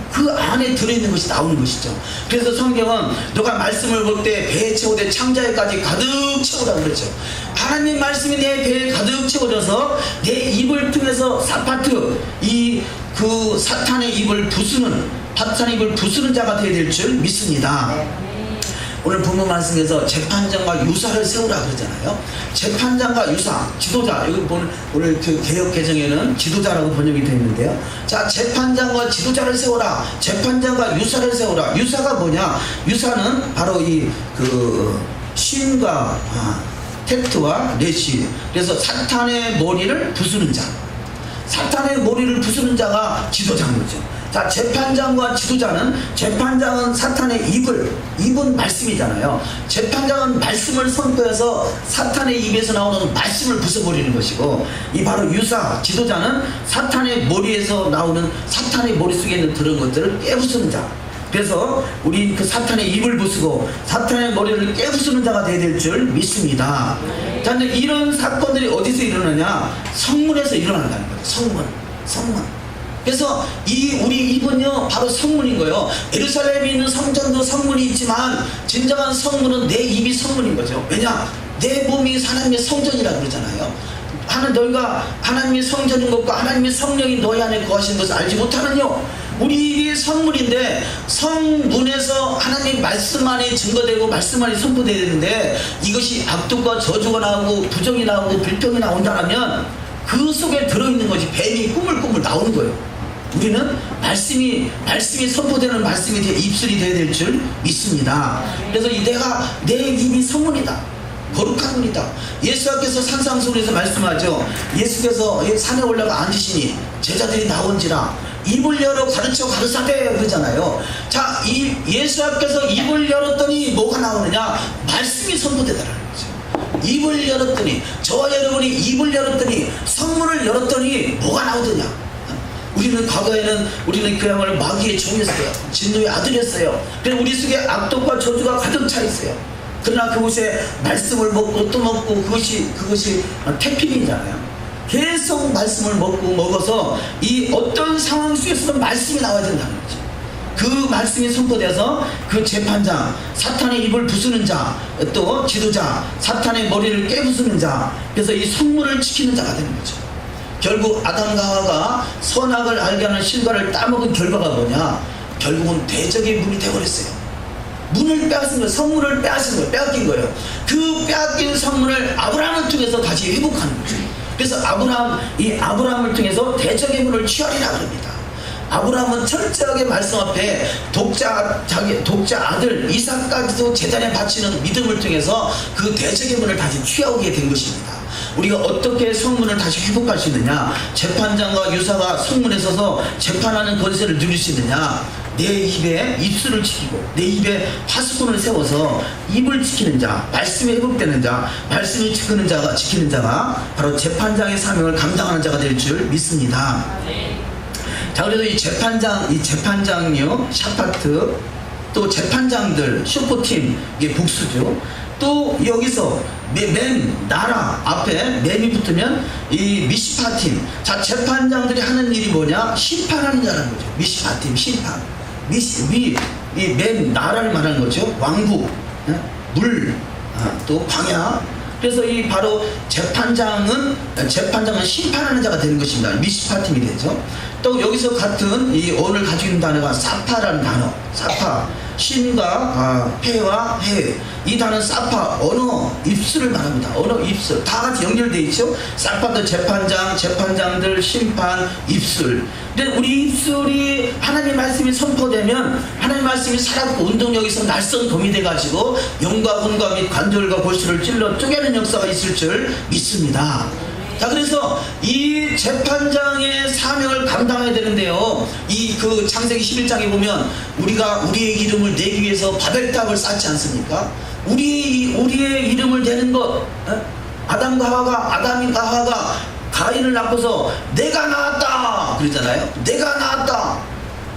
그 안에 들어있는 것이 나오는 것이죠. 그래서 성경은 너가 말씀을 볼 때 배에 채우되 창자에까지 가득 채우라 그랬죠. 하나님 말씀이 내 배에 가득 채워져서 내 입을 통해서 사탄의 입을 부수는 자가 되어야 될 줄 믿습니다. 오늘 본문 말씀에서 재판장과 유사를 세우라 그러잖아요. 재판장과 유사, 지도자. 여기 보는 오늘 그 개역 개정에는 지도자라고 번역이 되어 있는데요. 자, 재판장과 지도자를 세워라. 재판장과 유사를 세워라. 유사가 뭐냐? 유사는 바로 쉰과 테트와 레시. 그래서 사탄의 머리를 부수는 자. 사탄의 머리를 부수는 자가 지도자인 거죠. 자, 재판장과 지도자는, 재판장은 사탄의 입은 말씀이잖아요. 재판장은 말씀을 선포해서 사탄의 입에서 나오는 말씀을 부숴버리는 것이고, 이 바로 유사, 지도자는 사탄의 머리에서 나오는, 사탄의 머릿속에 있는 그런 것들을 깨부수는 자. 그래서 우리 그 사탄의 입을 부수고 사탄의 머리를 깨부수는 자가 되어야 될 줄 믿습니다. 자, 근데 이런 사건들이 어디서 일어나냐? 성문에서 일어난다는 거예요. 성문. 그래서 우리 입은요 바로 성문인 거예요. 예루살렘에 있는 성전도 성문이 있지만 진정한 성문은 내 입이 성문인 거죠. 왜냐? 내 몸이 하나님의 성전이라 그러잖아요. 너희가 하나님의 성전인 것과 하나님의 성령이 너희 안에 거하신 것을 알지 못하느뇨. 우리 입이 성문인데, 성문에서 하나님 말씀만이 증거되고 말씀만이 선포되어야 되는데, 이것이 악독과 저주가 나오고 부정이 나오고 불평이 나온다면 그 속에 들어있는 것이 뱀이 꾸물꾸물 나오는 거예요. 우리는 말씀이 선포되는 말씀이 입술이 되어야 될 줄 믿습니다. 그래서 내 입이 성문이다. 거룩한 문이다. 예수께서 산상수훈에서 말씀하죠. 예수께서 산에 올라가 앉으시니 제자들이 나온지라 입을 열어 가르쳐 가르사대 그러잖아요. 자, 예수께서 입을 열었더니 뭐가 나오느냐? 말씀이 선포되더라는 거죠. 입을 열었더니, 저와 여러분이 입을 열었더니, 성문을 열었더니 뭐가 나오더냐? 우리는 과거에는 우리는 그야말로 마귀의 종이었어요. 진노의 아들이었어요. 그래서 우리 속에 악독과 저주가 가득 차 있어요. 그러나 그곳에 말씀을 먹고 또 먹고, 그것이 태필이잖아요. 계속 말씀을 먹어서 이 어떤 상황 속에서도 말씀이 나와야 된다는 거죠. 그 말씀이 선포돼서 그 재판장, 사탄의 입을 부수는 자, 또 지도자, 사탄의 머리를 깨부수는 자, 그래서 이 성문을 지키는 자가 되는 거죠. 결국 아담과 하와가 선악을 알게 하는 실과를 따먹은 결과가 뭐냐? 결국은 대적의 문이 되어버렸어요. 문을 빼앗은 거예요. 성문을 빼앗은 거예요. 빼앗긴 거예요. 그 빼앗긴 성문을 아브라함을 통해서 다시 회복하는 거죠. 그래서 아브라함을 통해서 대적의 문을 취하리라 그럽니다. 아브라함은 철저하게 말씀 앞에 독자 아들 이삭까지도 제단에 바치는 믿음을 통해서 그 대적의 문을 다시 취하오게 된 것입니다. 우리가 어떻게 성문을 다시 회복할 수 있느냐? 재판장과 유사가 성문에 서서 재판하는 권세를 누릴 수 있느냐? 내 입에 입술을 지키고 내 입에 파수꾼을 세워서 입을 지키는 자, 말씀이 회복되는 자, 말씀을 지키는 자가 바로 재판장의 사명을 감당하는 자가 될 줄 믿습니다. 자, 그래서 이 재판장요, 샤파트, 또 재판장들, 쇼포팀, 이게 복수죠. 또 여기서 맨 나라 앞에 맨이 붙으면 이 미시파팀. 자, 재판장들이 하는 일이 뭐냐? 심판하는 자라는 거죠. 미시파팀, 심판. 이 맨 나라를 말하는 거죠. 왕국, 물, 또 광야. 그래서 이 바로 재판장은 심판하는 자가 되는 것입니다. 미시파팀이 되죠. 또 여기서 같은 이 언어를 가지고 있는 단어가 사파라는 단어. 사파. 신과 패와 해. 이 단어는 사파, 언어, 입술을 말합니다. 언어, 입술. 다 같이 연결되어 있죠. 사파도 재판장, 재판장들, 심판, 입술. 근데 우리 입술이 하나님 말씀이 선포되면 하나님 말씀이 살았고 운동력이 있어 날선 검이 돼가지고 영과 혼과 및 관절과 골수를 찔러 쪼개는 역사가 있을 줄 믿습니다. 자, 그래서 이 재판장의 사명을 감당해야 되는데요. 이 그 창세기 11장에 보면 우리가 우리의 이름을 내기 위해서 바벨탑을 쌓지 않습니까? 우리의 이름을 내는 것. 아담과 하와가 가인을 낳고서 내가 낳았다 그러잖아요. 내가 낳았다.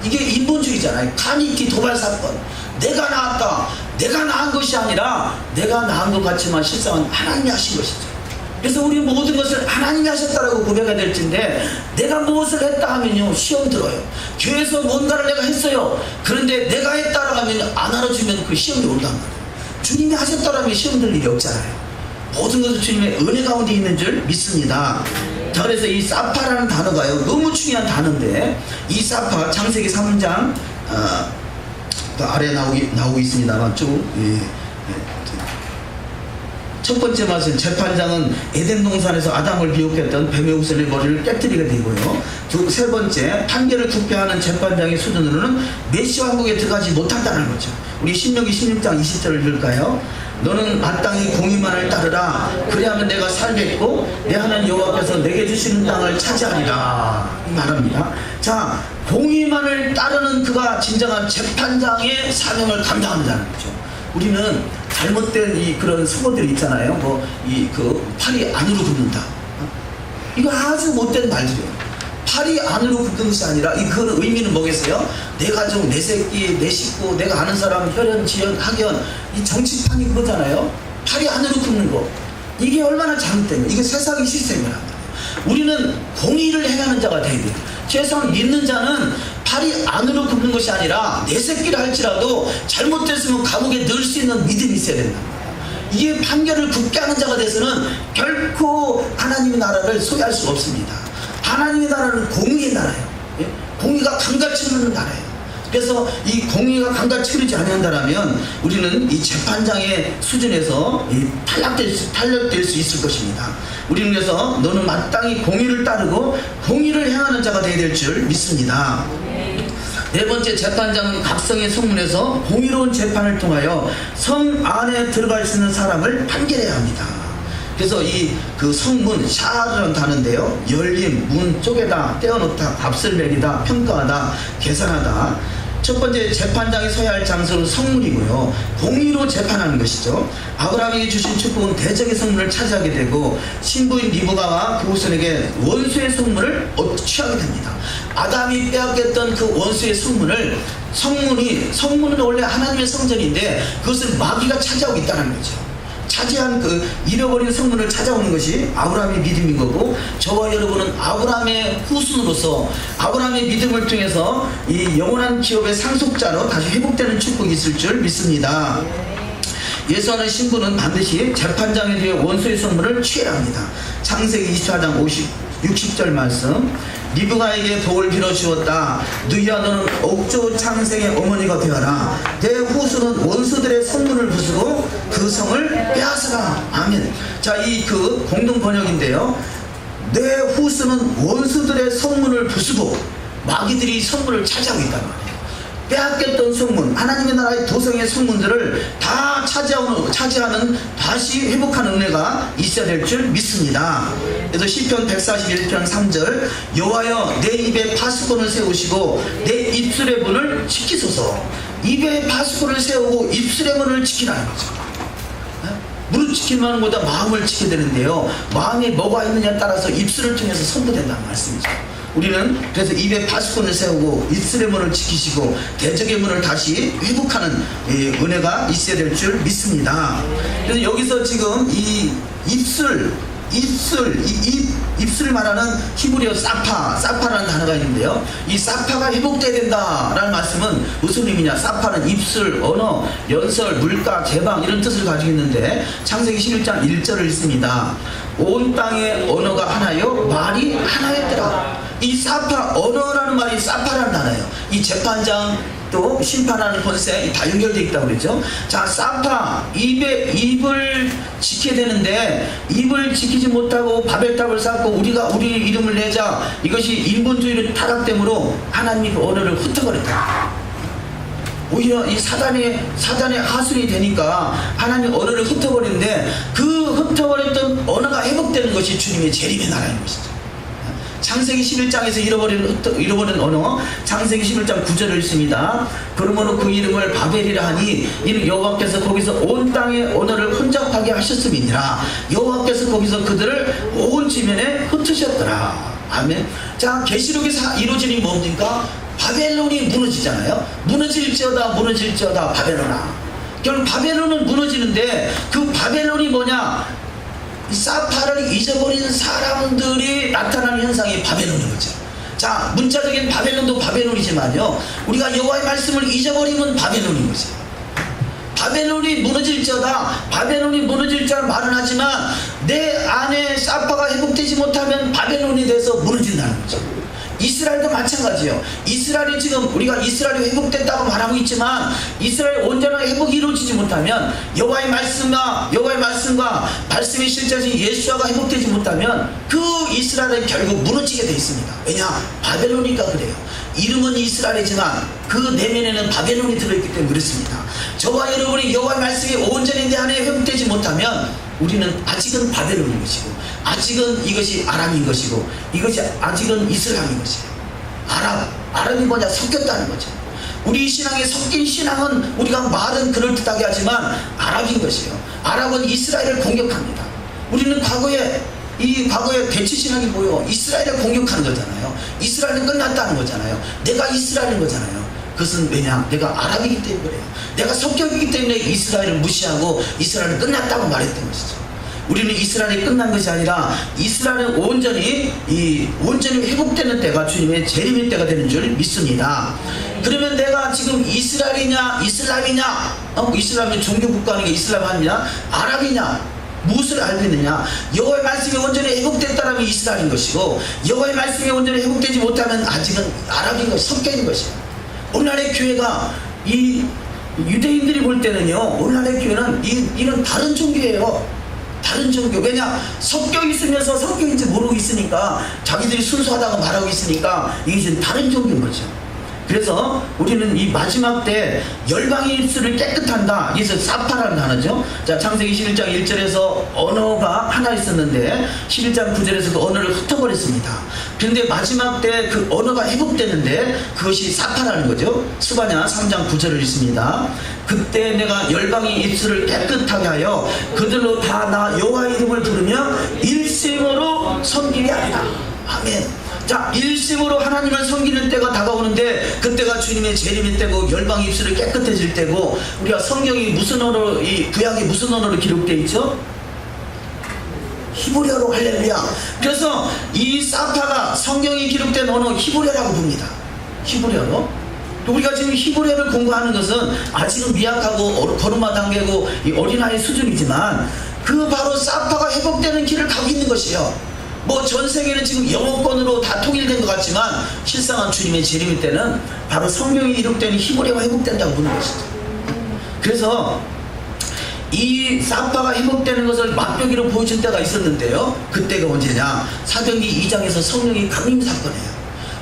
이게 인본주의잖아요. 카니키 도발 사건. 내가 낳았다. 내가 낳은 것이 아니라 내가 낳은 것 같지만 실상은 하나님이 하신 것이죠. 그래서 우리 모든 것을 하나님이 하셨다라고 고백해야 될진데, 내가 무엇을 했다 하면요, 시험 들어요. 교회에서 뭔가를 내가 했어요. 그런데 내가 했다라고 하면 안 알아주면 그 시험이 온단 말이에요. 주님이 하셨다라면 시험 들 일이 없잖아요. 모든 것을 주님의 은혜 가운데 있는 줄 믿습니다. 자, 그래서 이 사파라는 단어가요, 너무 중요한 단어인데, 이 사파 창세기 3장 아래 나오고 있습니다만 쭉 첫 번째 말씀, 재판장은 에덴 동산에서 아담을 미혹했던 뱀의 우선의 머리를 깨뜨리게 되고요. 세 번째, 판결을 국회하는 재판장의 수준으로는 메시아 왕국에 들어가지 못한다는 거죠. 우리 신명기 16장 20절을 읽을까요? 너는 마땅히 공의만을 따르라. 그래야면 내가 살겠고 내 하나님 여호와께서 내게 주시는 땅을 차지하리라 말합니다. 자, 공의만을 따르는 그가 진정한 재판장의 사명을 감당한다는 거죠. 우리는 잘못된 그런 수고들이 있잖아요. 팔이 안으로 굽는다. 이거 아주 못된 말들이에요. 팔이 안으로 굽는 것이 아니라 그 의미는 뭐겠어요? 내 가족, 내 새끼, 내 식구, 내가 아는 사람, 혈연, 지연, 학연, 이 정치판이 그거잖아요. 팔이 안으로 굽는 거. 이게 얼마나 잘못된 거예요. 이게 세상의 시스템이란 말이에요. 우리는 공의를 행하는 자가 돼야 돼요. 세상 믿는 자는 팔이 안으로 굽는 것이 아니라 내 새끼를 할지라도 잘못됐으면 감옥에 넣을 수 있는 믿음이 있어야 된다. 이게 판결을 굳게 하는 자가 돼서는 결코 하나님의 나라를 소유할 수가 없습니다. 하나님의 나라는 공의의 나라예요. 공의가 강같이 흐르는 나라예요. 그래서 이 공의가 강같이 흐르지 않는다면 우리는 이 재판장의 수준에서 탈락될 수 있을 것입니다. 우리는 그래서 너는 마땅히 공의를 따르고 공의를 행하는 자가 되어야 될 줄 믿습니다. 네 번째, 재판장은 각성의 성문에서 공의로운 재판을 통하여 성 안에 들어갈 수 있는 사람을 판결해야 합니다. 그래서 그 성문, 샤라는 단어인데요, 열림, 문, 쪼개다, 떼어놓다, 값을 매기다, 평가하다, 계산하다. 첫 번째, 재판장이 서야 할 장소는 성문이고요. 공의로 재판하는 것이죠. 아브라함에게 주신 축복은 대적의 성문을 차지하게 되고 신부인 리브가와 그 후손에게 원수의 성문을 취하게 됩니다. 아담이 빼앗겼던 그 원수의 성문은 원래 하나님의 성전인데 그것을 마귀가 차지하고 있다는 거죠. 차지한 그 잃어버린 성문을 찾아오는 것이 아브라함의 믿음인 거고, 저와 여러분은 아브라함의 후손으로서 아브라함의 믿음을 통해서 이 영원한 기업의 상속자로 다시 회복되는 축복이 있을 줄 믿습니다. 예수하는 신부는 반드시 재판장에 대해 원수의 성문을 취해야 합니다. 창세기 24장 60절 말씀, 리브가에게 복을 빌어 주었다. 누이야, 너는 옥조 창생의 어머니가 되어라. 내 후손은 원수들의 성문을 부수고 그 성을 빼앗아라. 아멘. 자, 그 공동 번역인데요, 내 후손은 원수들의 성문을 부수고 마귀들이 성문을 차지하고 있단 말이에요. 빼앗겼던 성문, 하나님의 나라의 도성의 성문들을 다 차지하는 다시 회복하는 은혜가 있어야 될 줄 믿습니다. 그래서 시편 141편 3절 여호와여 내 입에 파수꾼을 세우시고 내 입술의 문을 지키소서. 입에 파수꾼을 세우고 입술의 문을 지키라는 거죠. 문을 지키는 것보다 마음을 지켜야 되는데요, 마음에 뭐가 있느냐에 따라서 입술을 통해서 선포된다는 말씀이죠. 우리는 그래서 입에 파수꾼을 세우고 입술의 문을 지키시고 대적의 문을 다시 회복하는 은혜가 있어야 될 줄 믿습니다. 그래서 여기서 지금 이 입술을 말하는 히브리어 사파라는 단어가 있는데요, 이 사파가 회복돼야 된다라는 말씀은 무슨 의미냐? 사파는 입술, 언어, 연설, 물가, 제방 이런 뜻을 가지고 있는데 창세기 11장 1절을 읽습니다. 온 땅의 언어가 하나요 말이 하나였더라. 이 사파, 언어라는 말이 사파라는 단어예요. 이 재판장 또 심판하는 권세 다 연결되어 있다고 그랬죠. 자, 사파, 입을 지켜야 되는데 입을 지키지 못하고 바벨탑을 쌓고 우리가 우리 이름을 내자, 이것이 인본주의를 타락됨으로 하나님의 언어를 흩어버렸다. 오히려 이 사단의 하순이 되니까 하나님 언어를 흩어버리는데 그 흩어버렸던 언어가 회복되는 것이 주님의 재림의 나라인 것이죠. 창세기 11장에서 잃어버린 언어, 창세기 11장 9절을 읽습니다. 그러므로 그 이름을 바벨이라 하니 이는 여호와께서 거기서 온 땅의 언어를 혼잡하게 하셨음이니라. 여호와께서 거기서 그들을 온 지면에 흩으셨더라. 아멘. 자, 계시록이 이루어지니 뭡니까? 바벨론이 무너지잖아요. 무너질지어다 바벨론아. 결국 바벨론은 무너지는데 그 바벨론이 뭐냐? 사파를 잊어버린 사람들이 나타나는 현상이 바벨론인 거죠. 자, 문자적인 바벨론도 바벨론이지만요, 우리가 여호와의 말씀을 잊어버리면 바벨론인 거죠. 바벨론이 무너질지어다, 바벨론이 무너질지라는 말은 하지만 내 안에 사파가 회복되지 못하면 바벨론이 돼서 무너진다는 거죠. 이스라엘도 마찬가지예요. 이스라엘이 지금 우리가 이스라엘이 회복됐다고 말하고 있지만 이스라엘 온전한 회복이 이루어지지 못하면 여호와의 말씀과 말씀의 실제인 예수와가 회복되지 못하면 그 이스라엘은 결국 무너지게 되어 있습니다. 왜냐? 바벨론이니까 그래요. 이름은 이스라엘이지만 그 내면에는 바벨론이 들어있기 때문에 그렇습니다. 저와 여러분이 여호와의 말씀이 온전히 내 안에 회복되지 못하면 우리는 아직은 바벨론인 것이고, 아직은 이것이 아람인 것이고, 이것이 아직은 이슬람인 것이에요. 아랍이 뭐냐? 섞였다는 거죠. 우리 신앙에 섞인 신앙은 우리가 말은 그럴듯하게 하지만 아랍인 것이에요. 아랍은 이스라엘을 공격합니다. 우리는 과거에 대치 신학이 뭐예요? 이스라엘을 공격하는 거잖아요. 이스라엘은 끝났다는 거잖아요. 내가 이스라엘인 거잖아요. 그것은 왜냐? 내가 아랍이기 때문에 그래요. 내가 성격이기 때문에 이스라엘을 무시하고 이스라엘은 끝났다고 말했던 것이죠. 우리는 이스라엘이 끝난 것이 아니라 이스라엘은 온전히 회복되는 때가 주님의 재림의 때가 되는 줄 믿습니다. 그러면 내가 지금 이스라엘이냐 이슬람이냐, 이슬람이 종교 국가니까 이슬람 아니냐, 아랍이냐, 무엇을 알고 있느냐? 여호와의 말씀이 온전히 회복됐다면 이스라엘인 것이고, 여호와의 말씀이 온전히 회복되지 못하면 아직은 아랍인 것, 섞여있는 것이에요. 오늘날의 교회가 이 유대인들이 볼 때는요, 오늘날의 교회는 이런 다른 종교예요. 다른 종교. 왜냐? 섞여 있으면서 성경인지 모르고 있으니까, 자기들이 순수하다고 말하고 있으니까 이게 지금 다른 종교인 거죠. 그래서 우리는 이 마지막 때 열방의 입술을 깨끗한다. 이것은 사파라는 단어죠. 자, 창세기 11장 1절에서 언어가 하나 있었는데 11장 9절에서 그 언어를 흩어버렸습니다. 그런데 마지막 때 그 언어가 회복되는데 그것이 사파라는 거죠. 스바냐 3장 9절을 읽습니다. 그때 내가 열방의 입술을 깨끗하게 하여 그들로 다 나 여호와의 이름을 부르며 일심으로 섬기게 하리라. 아멘. 자, 일심으로 하나님을 섬기는 때가 다가오는데 그때가 주님의 재림의 때고 열방의 입술이 깨끗해질 때고, 우리가 성경이 무슨 언어로, 이 구약이 무슨 언어로 기록되어 있죠? 히브리어로. 할렐루야. 그래서 이 사파가 성경이 기록된 언어 히브리어라고 봅니다. 히브리어로. 우리가 지금 히브리어를 공부하는 것은 아직은 미약하고 걸음마 단계고 이 어린아이 수준이지만 그 바로 사파가 회복되는 길을 가고 있는 것이에요. 뭐 전 세계는 지금 영어권으로 다 통일된 것 같지만 실상은 주님의 재림일 때는 바로 성경이 기록된 히브리어가 회복된다고 보는 것이죠. 그래서 이 사파가 회복되는 것을 맛보기로 보여준 때가 있었는데요. 그때가 언제냐? 사도행전 2장에서 성령이 강림 사건이에요.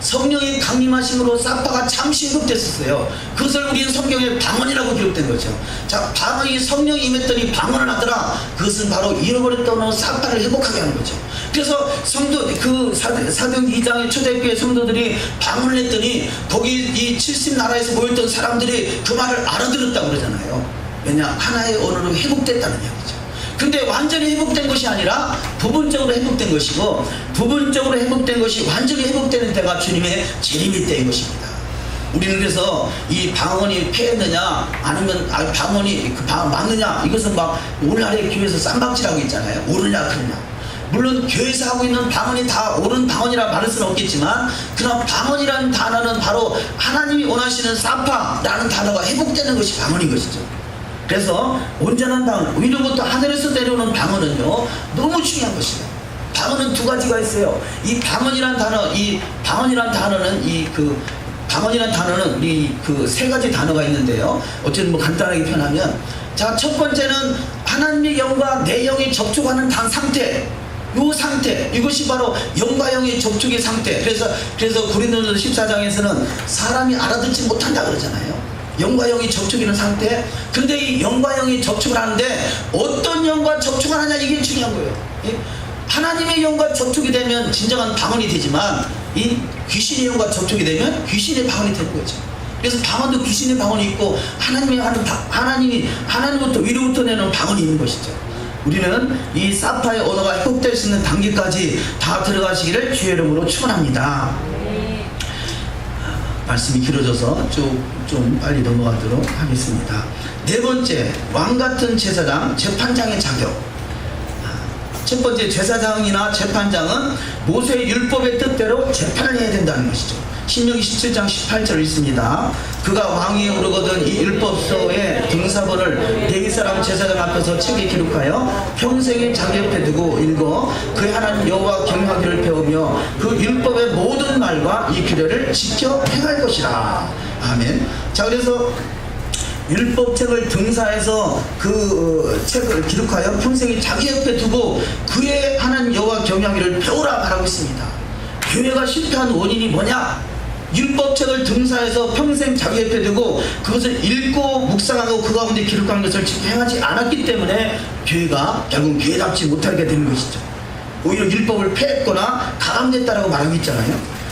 성령의 강림하심으로 사파가 잠시 회복됐었어요. 그것을 우리는 성경에 방언이라고 기록된 거죠. 자, 방언이 성령이 임했더니 방언을 하더라. 그것은 바로 잃어버렸던 사파를 회복하게 하는 거죠. 그래서 성도 그 사도행 2장의 초대교회 성도들이 방언을 했더니 거기 이 70나라에서 모였던 사람들이 그 말을 알아들었다고 그러잖아요. 왜냐? 하나의 언어로 회복됐다는 이야기죠. 근데 완전히 회복된 것이 아니라 부분적으로 회복된 것이고, 부분적으로 회복된 것이 완전히 회복되는 때가 주님의 재림의 때인 것입니다. 우리는 그래서 이 방언이 폐했느냐 아니면 방언이 맞느냐, 이것은 막 오늘날의 교회에서 쌈박질하고 있잖아요. 옳으냐 그러냐. 물론 교회에서 하고 있는 방언이 다 옳은 방언이라 말할 수는 없겠지만, 그러나 방언이라는 단어는 바로 하나님이 원하시는 사파라는 단어가 회복되는 것이 방언인 것이죠. 그래서 온전한 방언, 위로부터 하늘에서 내려오는 방언은요 너무 중요한 것이에요. 방언은 두 가지가 있어요. 이 방언이란 단어, 이 방언이란 단어는 방언이란 단어는 이 그 세 가지 단어가 있는데요. 어쨌든 뭐 간단하게 표현하면, 자, 첫 번째는 하나님의 영과 내 영이 접촉하는 상태. 요 상태, 이것이 바로 영과 영의 접촉의 상태. 그래서 고린도전서 14장에서는 사람이 알아듣지 못한다 그러잖아요. 영과 영이 접촉이는 상태. 근데 이 영과 영이 접촉을 하는데 어떤 영과 접촉을 하냐, 이게 중요한 거예요. 하나님의 영과 접촉이 되면 진정한 방언이 되지만, 이 귀신의 영과 접촉이 되면 귀신의 방언이 되는 거죠. 그래서 방언도 귀신의 방언이 있고, 하나님부터 위로부터 내는 방언이 있는 것이죠. 우리는 이 사파의 언어가 회복될 수 있는 단계까지 다 들어가시기를 주의 이름으로 축원합니다. 말씀이 길어져서 좀 빨리 넘어가도록 하겠습니다. 네 번째, 왕같은 제사장, 재판장의 자격. 첫 번째, 제사장이나 재판장은 모세의 율법의 뜻대로 재판을 해야 된다는 것이죠. 신명기 17장 18절 있습니다. 그가 왕위에 오르거든 이 율법서의 등사본을 레위 사람 제사장 앞에서 책에 기록하여 평생의 자기 옆에 두고 읽어 그의 하나님 여호와 경외하기를 배우며 그 율법의 모든 말과 이 규례를 지켜 행할 것이라. 아멘. 자, 그래서 율법책을 등사해서 그 책을 기록하여 평생이 자기 옆에 두고 그의 하나님 여호와 경외하기를 배우라 말하고 있습니다. 교회가 실패한 원인이 뭐냐? 율법책을 등사해서 평생 자기 옆에 두고 그것을 읽고 묵상하고 그 가운데 기록한 것을 지금 행하지 않았기 때문에 교회가 결국 교회답지 못하게 되는 것이죠. 오히려 율법을 폐했거나 가감됐다라고 말하고 있잖아요.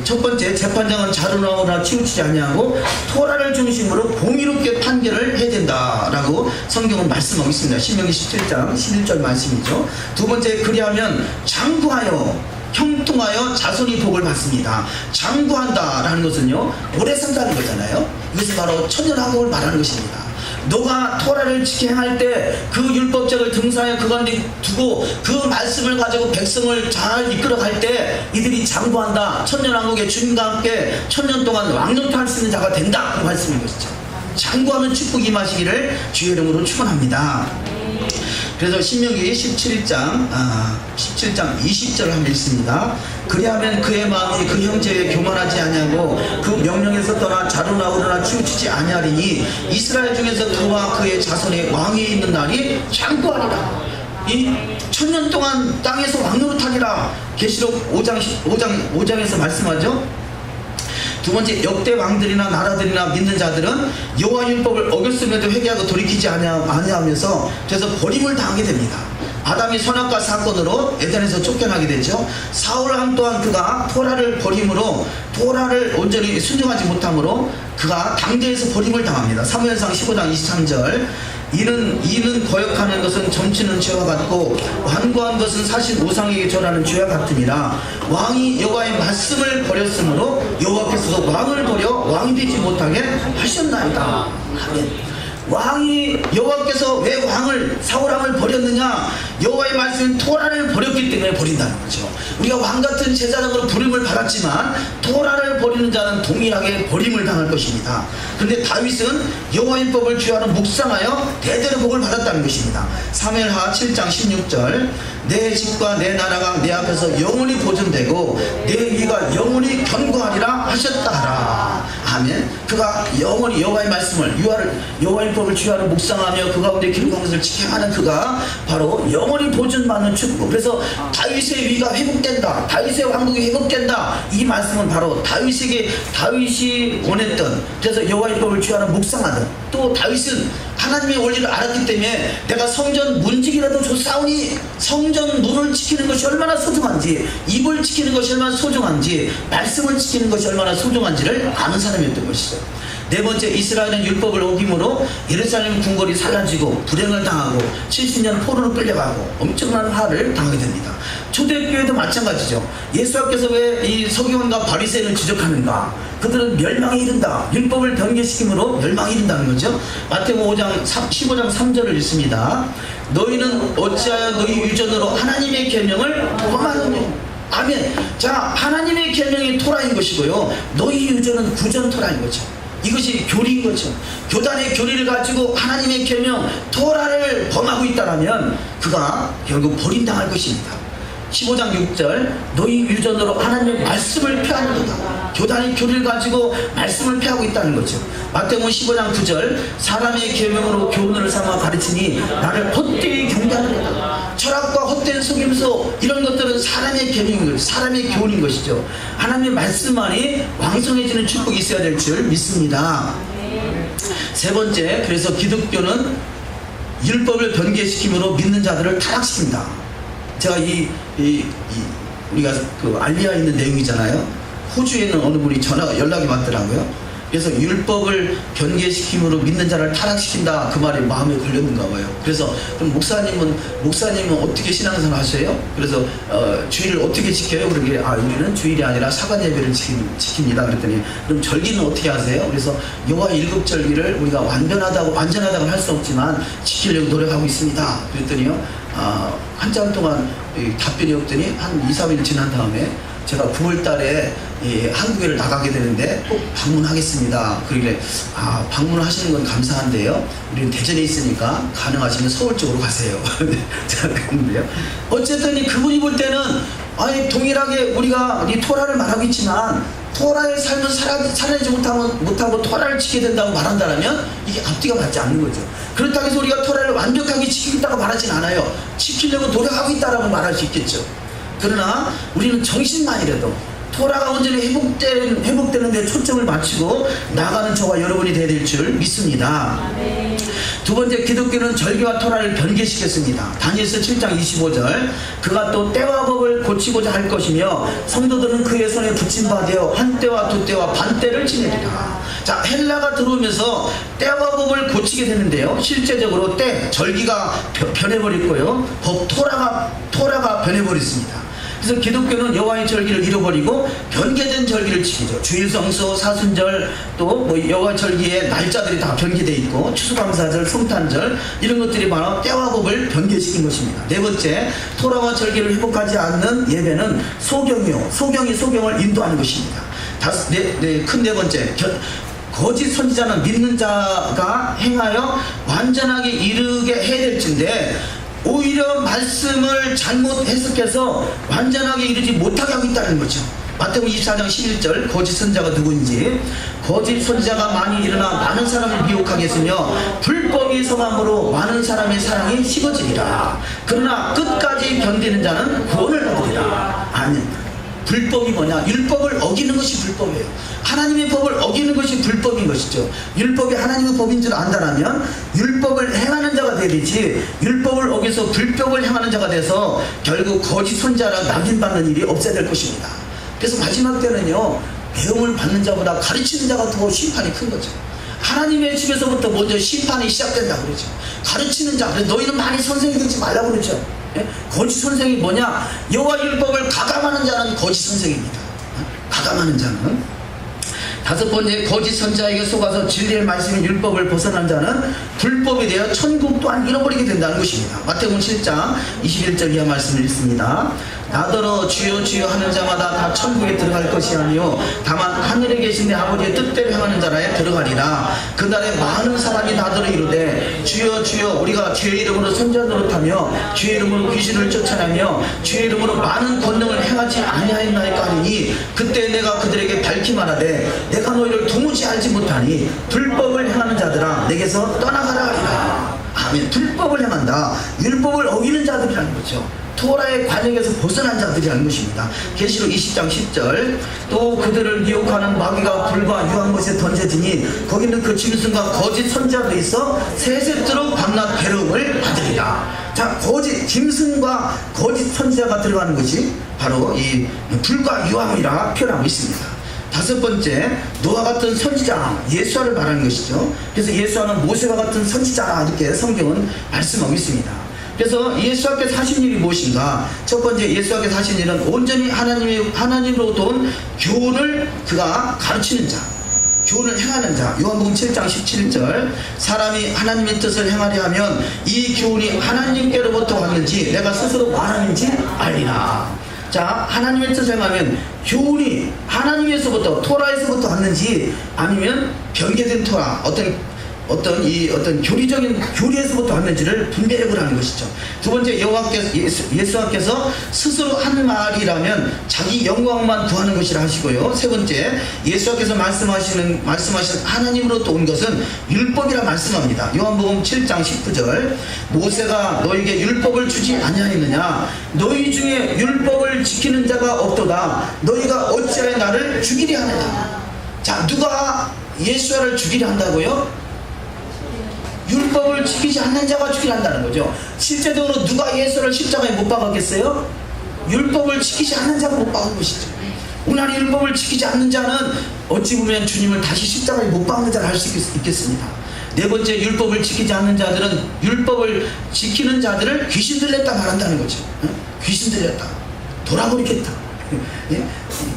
첫 번째, 재판장은 자루나오나 치우치지 아니하고 토라를 중심으로 공의롭게 판결을 해야 된다라고 성경은 말씀하고 있습니다. 신명기 17장 11절 말씀이죠. 두 번째, 그리하면 장구하여 형통하여 자손이 복을 받습니다. 장구한다라는 것은요 오래 산다는 거잖아요. 이것은 바로 천년왕국을 말하는 것입니다. 너가 토라를 지켜 행할 때 그 율법책을 등사해 그 가운데 두고 그 말씀을 가지고 백성을 잘 이끌어갈 때 이들이 장구한다. 천년왕국의 주님과 함께 천년 동안 왕노토할 수 있는 자가 된다. 그 말씀인 것이죠. 장구하는 축복이 임하시기를 주의 이름으로 축원합니다. 그래서 신명기 17장 20절 한번 읽습니다. 그리하면 그의 마음이 그 형제에 교만하지 아니하고 그 명령에서 떠나 자루나 오르나 치우치지 아니하리니 이스라엘 중에서 그와 그의 자손의 왕이 있는 날이 장구하리라. 이 천년 동안 땅에서 왕노릇하리라. 계시록 5장에서 말씀하죠. 두 번째, 역대 왕들이나 나라들이나 믿는 자들은 여호와 율법을 어겼음에도 회개하고 돌이키지 아니하면서 그래서 버림을 당하게 됩니다. 아담이 선악과 사건으로 에덴에서 쫓겨나게 되죠. 사울왕 또한 그가 토라를 버림으로 토라를 온전히 순종하지 못함으로 그가 당대에서 버림을 당합니다. 사무엘상 15장 23절 이는 거역하는 것은 점치는 죄와 같고 완고한 것은 사실 우상에게 절하는 죄와 같으니라. 왕이 여호와의 말씀을 버렸으므로 여호와께서도 왕을 버려 왕이 되지 못하게 하셨나이다. 아멘. 왕이 여호와께서 왜 사울왕을 버렸느냐? 여호와의 말씀은 토라를 버렸기 때문에 버린다는 거죠. 우리가 왕같은 제사장으로 부름을 받았지만 토라를 버리는 자는 동일하게 버림을 당할 것입니다. 그런데 다윗은 여호와의 법을 주야로 묵상하여 대대로 복을 받았다는 것입니다. 사무엘하 7장 16절 내 집과 내 나라가 내 앞에서 영원히 보존되고 내 위가 영원히 견고하리라 하셨다 하라. 아멘. 그가 영원히 여호와의 말씀을 여호와의 법을 주야로 묵상하며 그 가운데 기록한 것을 지켜하는 그가 바로 영원히 보존받는 축복. 그래서 다윗의 위가 회복된다, 다윗의 왕국이 회복된다, 이 말씀은 바로 다윗이 원했던, 그래서 여호와의 법을 주야로 묵상하던, 또 다윗은 하나님의 원리를 알았기 때문에 내가 성전 문지기라도 줬사오니 성전 문을 지키는 것이 얼마나 소중한지, 입을 지키는 것이 얼마나 소중한지, 말씀을 지키는 것이 얼마나 소중한지를 아는 사람이었던 것이죠. 네 번째, 이스라엘은 율법을 어김으로 예루살렘 궁궐이 살라지고 불행을 당하고 70년 포로로 끌려가고 엄청난 화를 당하게 됩니다. 초대교회도 마찬가지죠. 예수님께서 왜 이 서기관과 바리새인을 지적하는가? 그들은 멸망에 이른다. 율법을 변개시킴으로 멸망에 이른다는 거죠. 마태복음 15장 3절을 읽습니다. 너희는 어찌하여 너희 유전으로 하나님의 계명을 범하느냐. 아멘. 자, 하나님의 계명이 토라인 것이고요, 너희 유전은 구전 토라인 거죠. 이것이 교리인 거죠. 교단의 교리를 가지고 하나님의 계명 토라를 범하고 있다면 그가 결국 버림당할 것입니다. 15장 6절, 너희 유전으로 하나님의 말씀을 폐하는도다. 교단의 교리를 가지고 말씀을 폐하고 있다는 거죠. 마태복음 15장 9절, 사람의 계명으로 교훈을 삼아 가르치니 나를 헛되이 경배하는도다. 철학과 헛된 속임수, 이런 것들은 사람의 계명인 것이죠. 사람의 교훈인 것이죠. 하나님의 말씀만이 왕성해지는 축복이 있어야 될 줄 믿습니다. 세 번째, 그래서 기독교는 율법을 변개시킴으로 믿는 자들을 타락시킨다. 제가 우리가 그 알리아 있는 내용이잖아요. 호주에 있는 어느 분이 연락이 왔더라고요. 그래서 율법을 변개시킴으로 믿는 자를 타락시킨다, 그 말이 마음에 걸렸는가 봐요. 그래서 그럼 목사님은 어떻게 신앙생활 하세요? 그래서 주일을 어떻게 지켜요? 그러게, 우리는 주일이 아니라 사관 예배를 지킵니다. 그랬더니 그럼 절기는 어떻게 하세요? 그래서 여호와의 일곱 절기를 우리가 완전하다고 할 수 없지만 지키려고 노력하고 있습니다. 그랬더니요, 한참 동안 답변이 없더니 한 2, 3일 지난 다음에 제가 9월 달에 한국에를 나가게 되는데 꼭 방문하겠습니다. 그러길래 방문을 하시는 건 감사한데요, 우리는 대전에 있으니까 가능하시면 서울 쪽으로 가세요. 제가 그랬는데요, 어쨌든 그분이 볼 때는 동일하게 우리가 이 토라를 말하고 있지만 토라의 삶을 살아내지 못하고 토라를 지켜야 된다고 말한다면 이게 앞뒤가 맞지 않는 거죠. 그렇다고 해서 우리가 토라를 완벽하게 지키고 있다고 말하진 않아요. 지키려고 노력하고 있다라고 말할 수 있겠죠. 그러나 우리는 정신만이라도 토라가 온전히 회복되는 데 초점을 맞추고 나가는 저와 여러분이 되어야 될 줄 믿습니다. 두 번째, 기독교는 절기와 토라를 변개시켰습니다. 다니엘서 7장 25절, 그가 또 때와 법을 고치고자 할 것이며 성도들은 그의 손에 붙임 바 되어 한 때와 두 때와 반 때를 지내리라. 자, 헬라가 들어오면서 때와 법을 고치게 되는데요, 실제적으로 때, 절기가 변해버렸고요, 토라가 변해버렸습니다. 그래서 기독교는 여호와의 절기를 잃어버리고 변개된 절기를 지키죠. 주일성수, 사순절, 또 여호와 절기의 날짜들이 다 변개되어 있고 추수감사절, 성탄절, 이런 것들이 바로 때와 법을 변개시킨 것입니다. 네 번째, 토라와 절기를 회복하지 않는 예배는 소경이요, 소경이 소경을 인도하는 것입니다. 큰 네 번째, 거짓 선지자는 믿는 자가 행하여 완전하게 이르게 해야 될진데 오히려 말씀을 잘못 해석해서 완전하게 이르지 못하게 하고 있다는 거죠. 마태복음 24장 11절, 거짓 선지자가 누구인지, 거짓 선지자가 많이 일어나 많은 사람을 미혹하게 했으며 불법이 성함으로 많은 사람의 사랑이 식어지리라. 그러나 끝까지 견디는 자는 구원을 얻으리라. 아멘. 불법이 뭐냐? 율법을 어기는 것이 불법이에요. 하나님의 법을 어기는 것이 불법인 것이죠. 율법이 하나님의 법인 줄 안다라면 율법을 행하는 자가 되지, 율법을 어겨서 불법을 행하는 자가 돼서 결국 거짓 선지자라 낙인받는 일이 없어야 될 것입니다. 그래서 마지막 때는요, 배움을 받는 자보다 가르치는 자가 더 심판이 큰 거죠. 하나님의 집에서부터 먼저 심판이 시작된다고 그러죠. 가르치는 자, 너희는 많이 선생이 되지 말라고 그러죠. 거짓 선생이 뭐냐? 여호와 율법을 가감하는 자는 거짓 선생입니다. 가감하는 자는. 다섯 번째, 거짓 선지자에게 속아서 진리의 말씀인 율법을 벗어난 자는 불법에 대하여 천국 또한 잃어버리게 된다는 것입니다. 마태복음 7장 21절 이하 말씀을 읽습니다. 나더러 주여 주여 하는 자마다 다 천국에 들어갈 것이 아니요 다만 하늘에 계신 내 아버지의 뜻대로 행하는 자라에 들어가리라. 그날에 많은 사람이 나더러 이르되 주여 주여 우리가 주의 이름으로 선지자 노릇하며 주의 이름으로 귀신을 쫓아내며 주의 이름으로 많은 권능을 행하지 아니하였나이까 하리니 그때 내가 그들에게 밝히 말하되 내가 너희를 도무지 알지 못하니 불법을 행하는 자들아 내게서 떠나가라 하리라. 아멘. 불법을 행한다. 율법을 어기는 자들이라는 거죠. 토라의 관역에서 벗어난 자들이라는 것입니다. 계시록 20장 10절 또 그들을 미혹하는 마귀가 불과 유황못에 던져지니 거기는 그 짐승과 거짓 선지자도 있어 세세토록 밤낮 괴로움을 받으리라. 자, 거짓 짐승과 거짓 선지자가 들어가는 것이 바로 이 불과 유황이라 표현하고 있습니다. 다섯 번째, 노아 같은 선지자 예수아를 말하는 것이죠. 그래서 예수아는 모세와 같은 선지자라 이렇게 성경은 말씀하고 있습니다. 그래서 예수와께서 하신 일이 무엇인가? 첫 번째, 예수와께서 하신 일은 온전히 하나님으로부터 온 교훈을 그가 가르치는 자, 교훈을 행하는 자. 요한복음 7장 17절 사람이 하나님의 뜻을 행하려 하면 이 교훈이 하나님께로부터 왔는지 내가 스스로 말하는지 알리라. 자, 하나님의 뜻을 행하면 교훈이 하나님에서부터 토라에서부터 왔는지 아니면 변개된 토라 어떤 교리적인 교리에서부터 왔는지를 분별을 하는 것이죠. 두 번째, 예수님께서 스스로 한 말이라면 자기 영광만 구하는 것이라 하시고요. 세 번째, 예수님께서 말씀하신 하나님으로부터 온 것은 율법이라 말씀합니다. 요한복음 7장 19절 모세가 너에게 율법을 주지 아니하였느냐? 너희 중에 율법을 지키는 자가 없도다. 너희가 어찌하여 나를 죽이려 하느냐? 자, 누가 예수를 죽이려 한다고요? 율법을 지키지 않는 자가 죽이려 한다는 거죠. 실제적으로 누가 예수를 십자가에 못 박았겠어요? 율법을 지키지 않는 자가 못 박은 것이죠. 오늘 율법을 지키지 않는 자는 어찌 보면 주님을 다시 십자가에 못 박는 자를 할 수 있겠습니다. 네 번째, 율법을 지키지 않는 자들은 율법을 지키는 자들을 귀신 들렸다 말한다는 거죠. 귀신 들렸다, 돌아버리겠다. 예?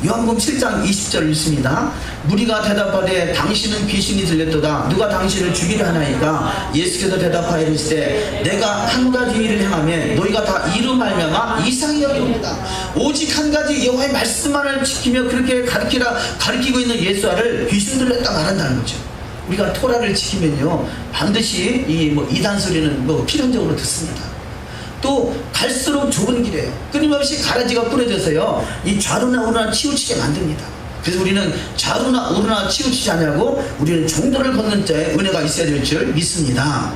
요한복음 7장 20절 읽습니다. 무리가 대답하되 당신은 귀신이 들렸도다. 누가 당신을 죽이려 하나이까? 예수께서 대답하여 이르시되 내가 한 가지 일을 행하면 너희가 다 이로 말미암아 이상히 여기옵니다. 오직 한 가지 여호와의 말씀만을 지키며 그렇게 가르치고 있는 예수를 귀신 들렸다 말한다는 거죠. 우리가 토라를 지키면요 반드시 이단 소리는 필연적으로 듣습니다. 또 갈수록 좁은 길이에요. 끊임없이 가라지가 뿌려져서요 이 좌로나 우로나 치우치게 만듭니다. 그래서 우리는 좌로나 우로나 치우치지 않냐고 우리는 종도를 걷는 자의 은혜가 있어야 될 줄 믿습니다.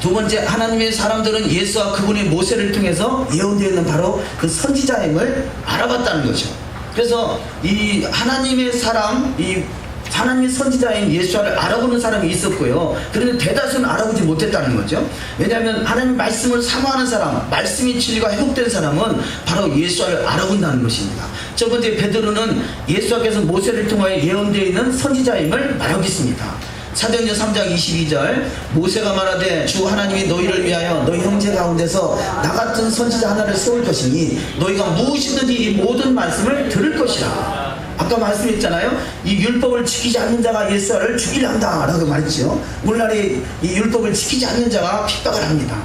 두 번째, 하나님의 사람들은 예수와 그분의 모세를 통해서 예언되어 있는 바로 그 선지자임을 알아봤다는 거죠. 그래서 이 하나님의 사람, 하나님의 선지자인 예수를 알아보는 사람이 있었고요. 그런데 대다수는 알아보지 못했다는 거죠. 왜냐하면 하나님 말씀을 사모하는 사람, 말씀이 진리가 회복된 사람은 바로 예수를 알아본다는 것입니다. 첫 번째, 베드로는 예수께서 모세를 통하여 예언되어 있는 선지자임을 말하고 있습니다. 사도행전 3장 22절 모세가 말하되 주 하나님이 너희를 위하여 너희 형제 가운데서 나 같은 선지자 하나를 세울 것이니 너희가 무엇이든지 이 모든 말씀을 들을 것이라. 아까 말씀했잖아요. 이 율법을 지키지 않는 자가 예수를 죽이려 한다 라고 말했죠. 오늘날에 이 율법을 지키지 않는 자가 핍박을 합니다.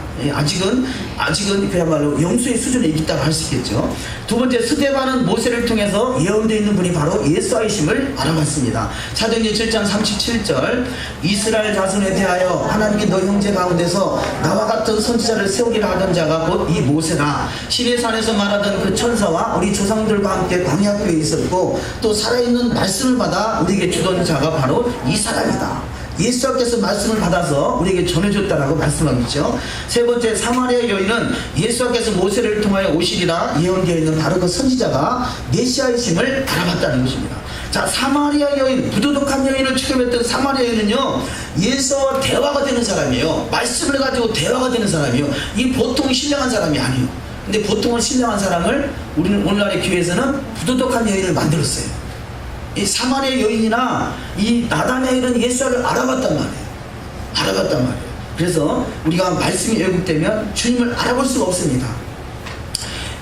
아직은 그야말로 영수의 수준에 있다고 할 수 있겠죠. 두 번째, 스데반은 모세를 통해서 예언되어 있는 분이 바로 예수이심을 알아봤습니다. 사도행전 7장 37절 이스라엘 자손에 대하여 하나님이 너희 형제 가운데서 나와 같은 선지자를 세우리라 하던 자가 곧 이 모세라. 시내산에서 말하던 그 천사와 우리 조상들과 함께 광야교에 있었고 또 살아있는 말씀을 받아 우리에게 주던 자가 바로 이 사람이다. 예수께서 말씀을 받아서 우리에게 전해줬다라고 말씀하고 있죠. 세 번째, 사마리아 여인은 예수께서 모세를 통하여 오시리라 예언되어 있는 바로 그 선지자가 메시아이심을 알아봤다는 것입니다. 자, 사마리아 여인, 부도덕한 여인을 취급했던 사마리아 여인은요 예수와 대화가 되는 사람이에요. 말씀을 가지고 대화가 되는 사람이에요. 이 보통 신령한 사람이 아니에요. 근데 보통은 신령한 사람을 우리는 오늘날의 교회에서는 부도덕한 여인을 만들었어요. 이 사마리아 여인이나 이 나단의 여인은 예수를 알아봤단 말이에요. 그래서 우리가 말씀이 왜곡되면 주님을 알아볼 수가 없습니다.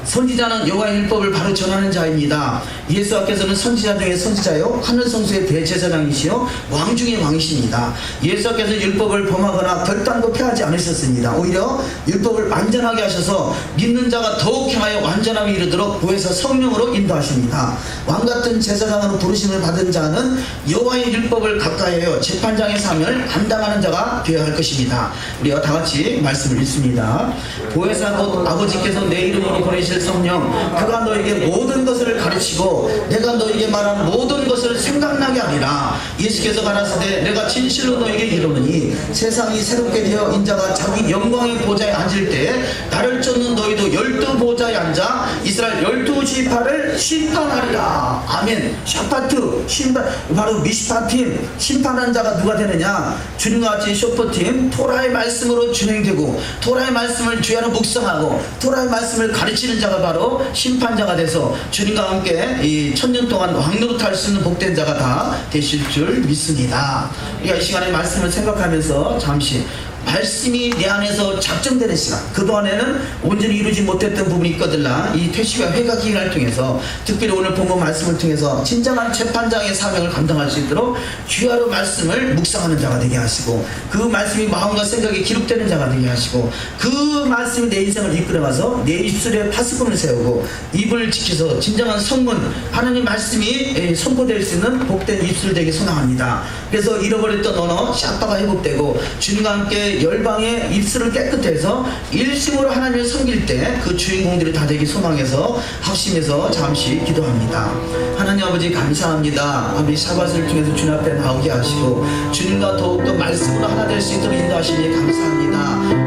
선지자는 여호와의 율법을 바로 전하는 자입니다. 예수께서는 선지자 중에 선지자요 하늘 성소의 대제사장이시요 왕 중의 왕이십니다. 예수께서 율법을 범하거나 결단도 폐하지 않으셨습니다. 오히려 율법을 완전하게 하셔서 믿는 자가 더욱 행하여 완전함에 이르도록 구에서 성령으로 인도하십니다. 왕같은 제사장으로 부르심을 받은 자는 여호와의 율법을 가까이하여 재판장의 사명을 감당하는 자가 되어야 할 것입니다. 우리가 다 같이 말씀을 읽습니다. 보혜사 곧 아버지께서 내 이름으로 보내실 성령, 그가 너에게 모든 것을 가르치고 내가 너에게 말한 모든 것을 생각나게 하리라. 예수께서 가라사대 내가 진실로 너에게 이르노니 세상이 새롭게 되어 인자가 자기 영광의 보좌에 앉을 때 나를 쫓는 너희도 12보좌에 앉아 이스라엘 12지파를 심판하리라. 아멘. 샤파트 심판, 바로 미시파팀 심판한 자가 누가 되느냐? 주님과 같이 쇼퍼팀 토라의 말씀으로 진행되고 토라의 말씀을 주야로 묵상하고 토라의 말씀을 가르치는 자가 바로 심판자가 돼서 주님과 함께 이 천년 동안 왕노릇할 수 있는 복된 자가 다 되실 줄 믿습니다. 우리가 이 시간에 말씀을 생각하면서 잠시 말씀이 내 안에서 작정되는 시간, 그동안에는 온전히 이루지 못했던 부분이 있거든요. 이 퇴시와 회가 기간을 통해서 특별히 오늘 본문 말씀을 통해서 진정한 재판장의 사명을 감당할 수 있도록 주야로 말씀을 묵상하는 자가 되게 하시고 그 말씀이 마음과 생각에 기록되는 자가 되게 하시고 그 말씀이 내 인생을 이끌어가서 내 입술에 파수꾼을 세우고 입을 지켜서 진정한 성문 하나님 말씀이 선포될 수 있는 복된 입술 되게 소망합니다. 그래서 잃어버렸던 언어 샤파가 회복되고 주님과 함께 열방의 입술을 깨끗해서 일심으로 하나님을 섬길 때 그 주인공들이 다 되기 소망해서 합심해서 잠시 기도합니다. 하나님 아버지 감사합니다. 아버지 샤밧을 통해서 주님 앞에 나오게 하시고 주님과 더욱더 말씀으로 하나 될 수 있도록 인도하시니 감사합니다.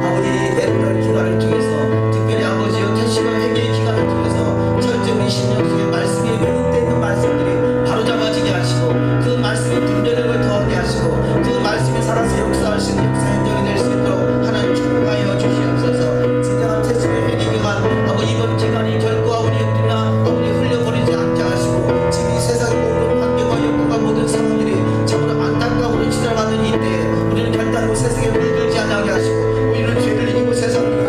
아버지 에르날 기간을 통해서 특별히 아버지여 태시와 회개의 기간을 통해서 철저히 20년 속에 말씀이 왜곡되어 있는 말씀들이 바로잡아지게 하시고 그 말씀의 분별력을 더하게 하시고 그 말씀이 살아서 역사할 수 있는 역사 행정이 될 수 있도록 하나님 축복하여 주시옵소서. 진정한 태시의 회개 기간 아버지 이번 기간이 결코 아버지 우리나 아버지 흘려버리지 않게 하시고 지금 이 세상의 모든 환경과 역경과 모든 상황들이 참으로 안타까움으로 지나가는 이때 우리는 결단코 세상에 물들지 않게 하시고 우리는 죄를 이기고 세상을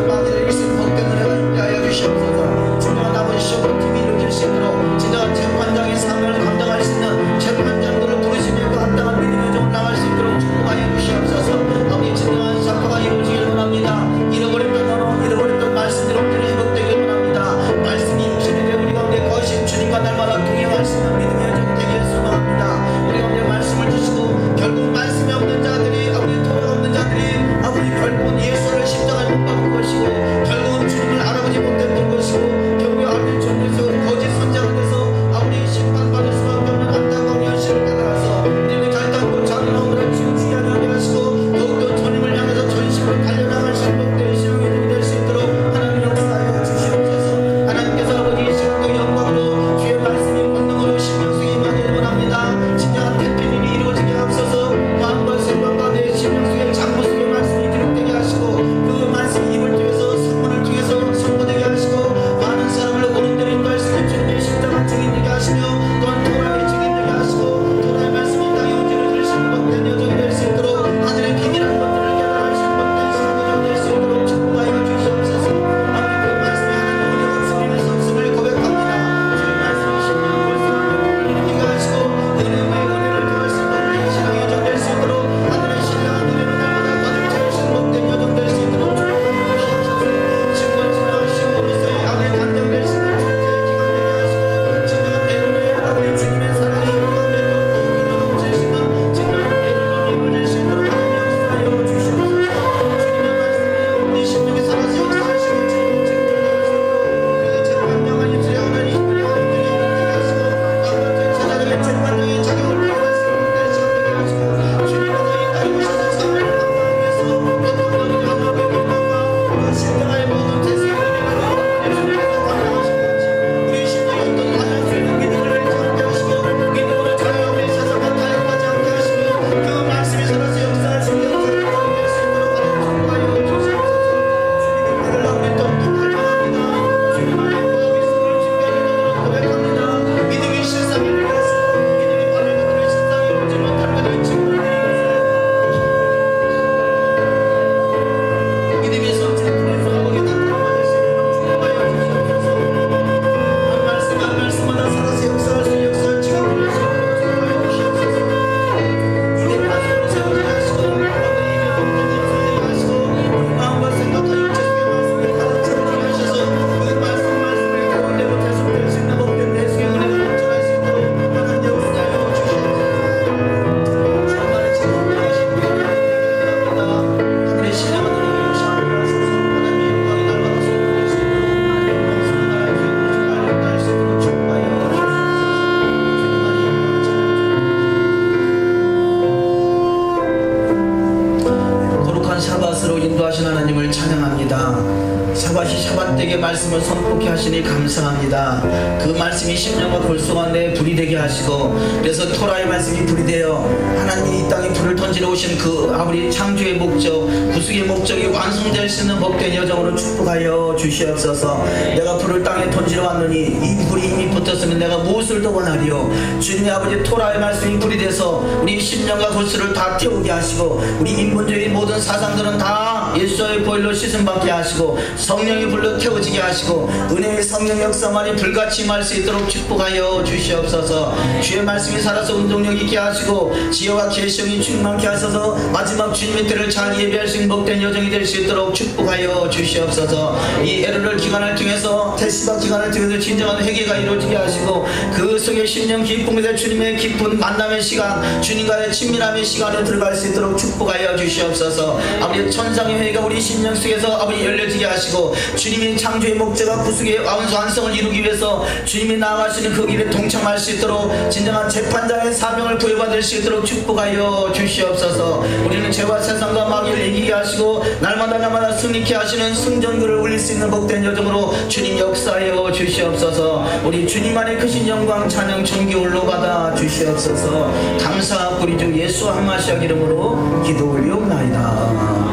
말씀을 선포케 하시니 감사합니다. 그 말씀이 심령과 골수가 내 불이 되게 하시고, 그래서 토라의 말씀이 불이 되어 하나님이 이 땅에 불을 던지러 오신 그 아버지 창조의 목적, 구속의 목적이 완성될 수 있는 복된 여정으로 축복하여 주시옵소서. 내가 불을 땅에 던지러 왔느니 이 불이 이미 붙었으면 내가 무엇을 더 원하리요. 주님의 아버지 토라의 말씀이 불이 돼서 우리 심령과 골수를 다 태우게 하시고, 우리 인본주의 모든 사상들은 다 예수의 보혈로 씻음받게 하시고, 성령이 불로 태워지게 하시고, 은혜의 성령 역사만이 불같이 임할 수 있도록 축복하여 주시옵소서. 주의 말씀이 살아서 운동력 있게 하시고, 지혜와 계시형이 충만케 하셔서 마지막 주님의 때를 잘 예배할 수 있는 복된 여정이 될 수 있도록 축복하여 주시옵소서. 이 에르를 기간을 통해서, 테시바 기간을 통해서 진정한 회개가 이루어지게 하시고, 그 속에 심령 기쁨에서 주님의 기쁜 만남의 시간, 주님과의 친밀함의 시간에 들어갈 수 있도록 축복하여 주시옵소서. 아버지 천상의 회개가 우리 심령 속에서 아버지 열려지게 하시고, 주님이 창조의 목적과 구속의 완성을 이루기 위해서 주님이 나아가시는 그 길에 동참할 수 있도록 진정한 재판장의 사명을 부여받을 수 있도록 축복하여 주시옵소서. 우리는 죄와 세상과 마귀를 이기게 하시고, 날마다 승리케 하시는 승전글을 울릴 수 있는 복된 여정으로 주님 역사하여 주시옵소서. 우리 주님 안에 크신 영광 찬양 존귀 올로받아 주시옵소서. 감사 우리 주 예수 한마시아 이름으로 기도 올리옵나이다.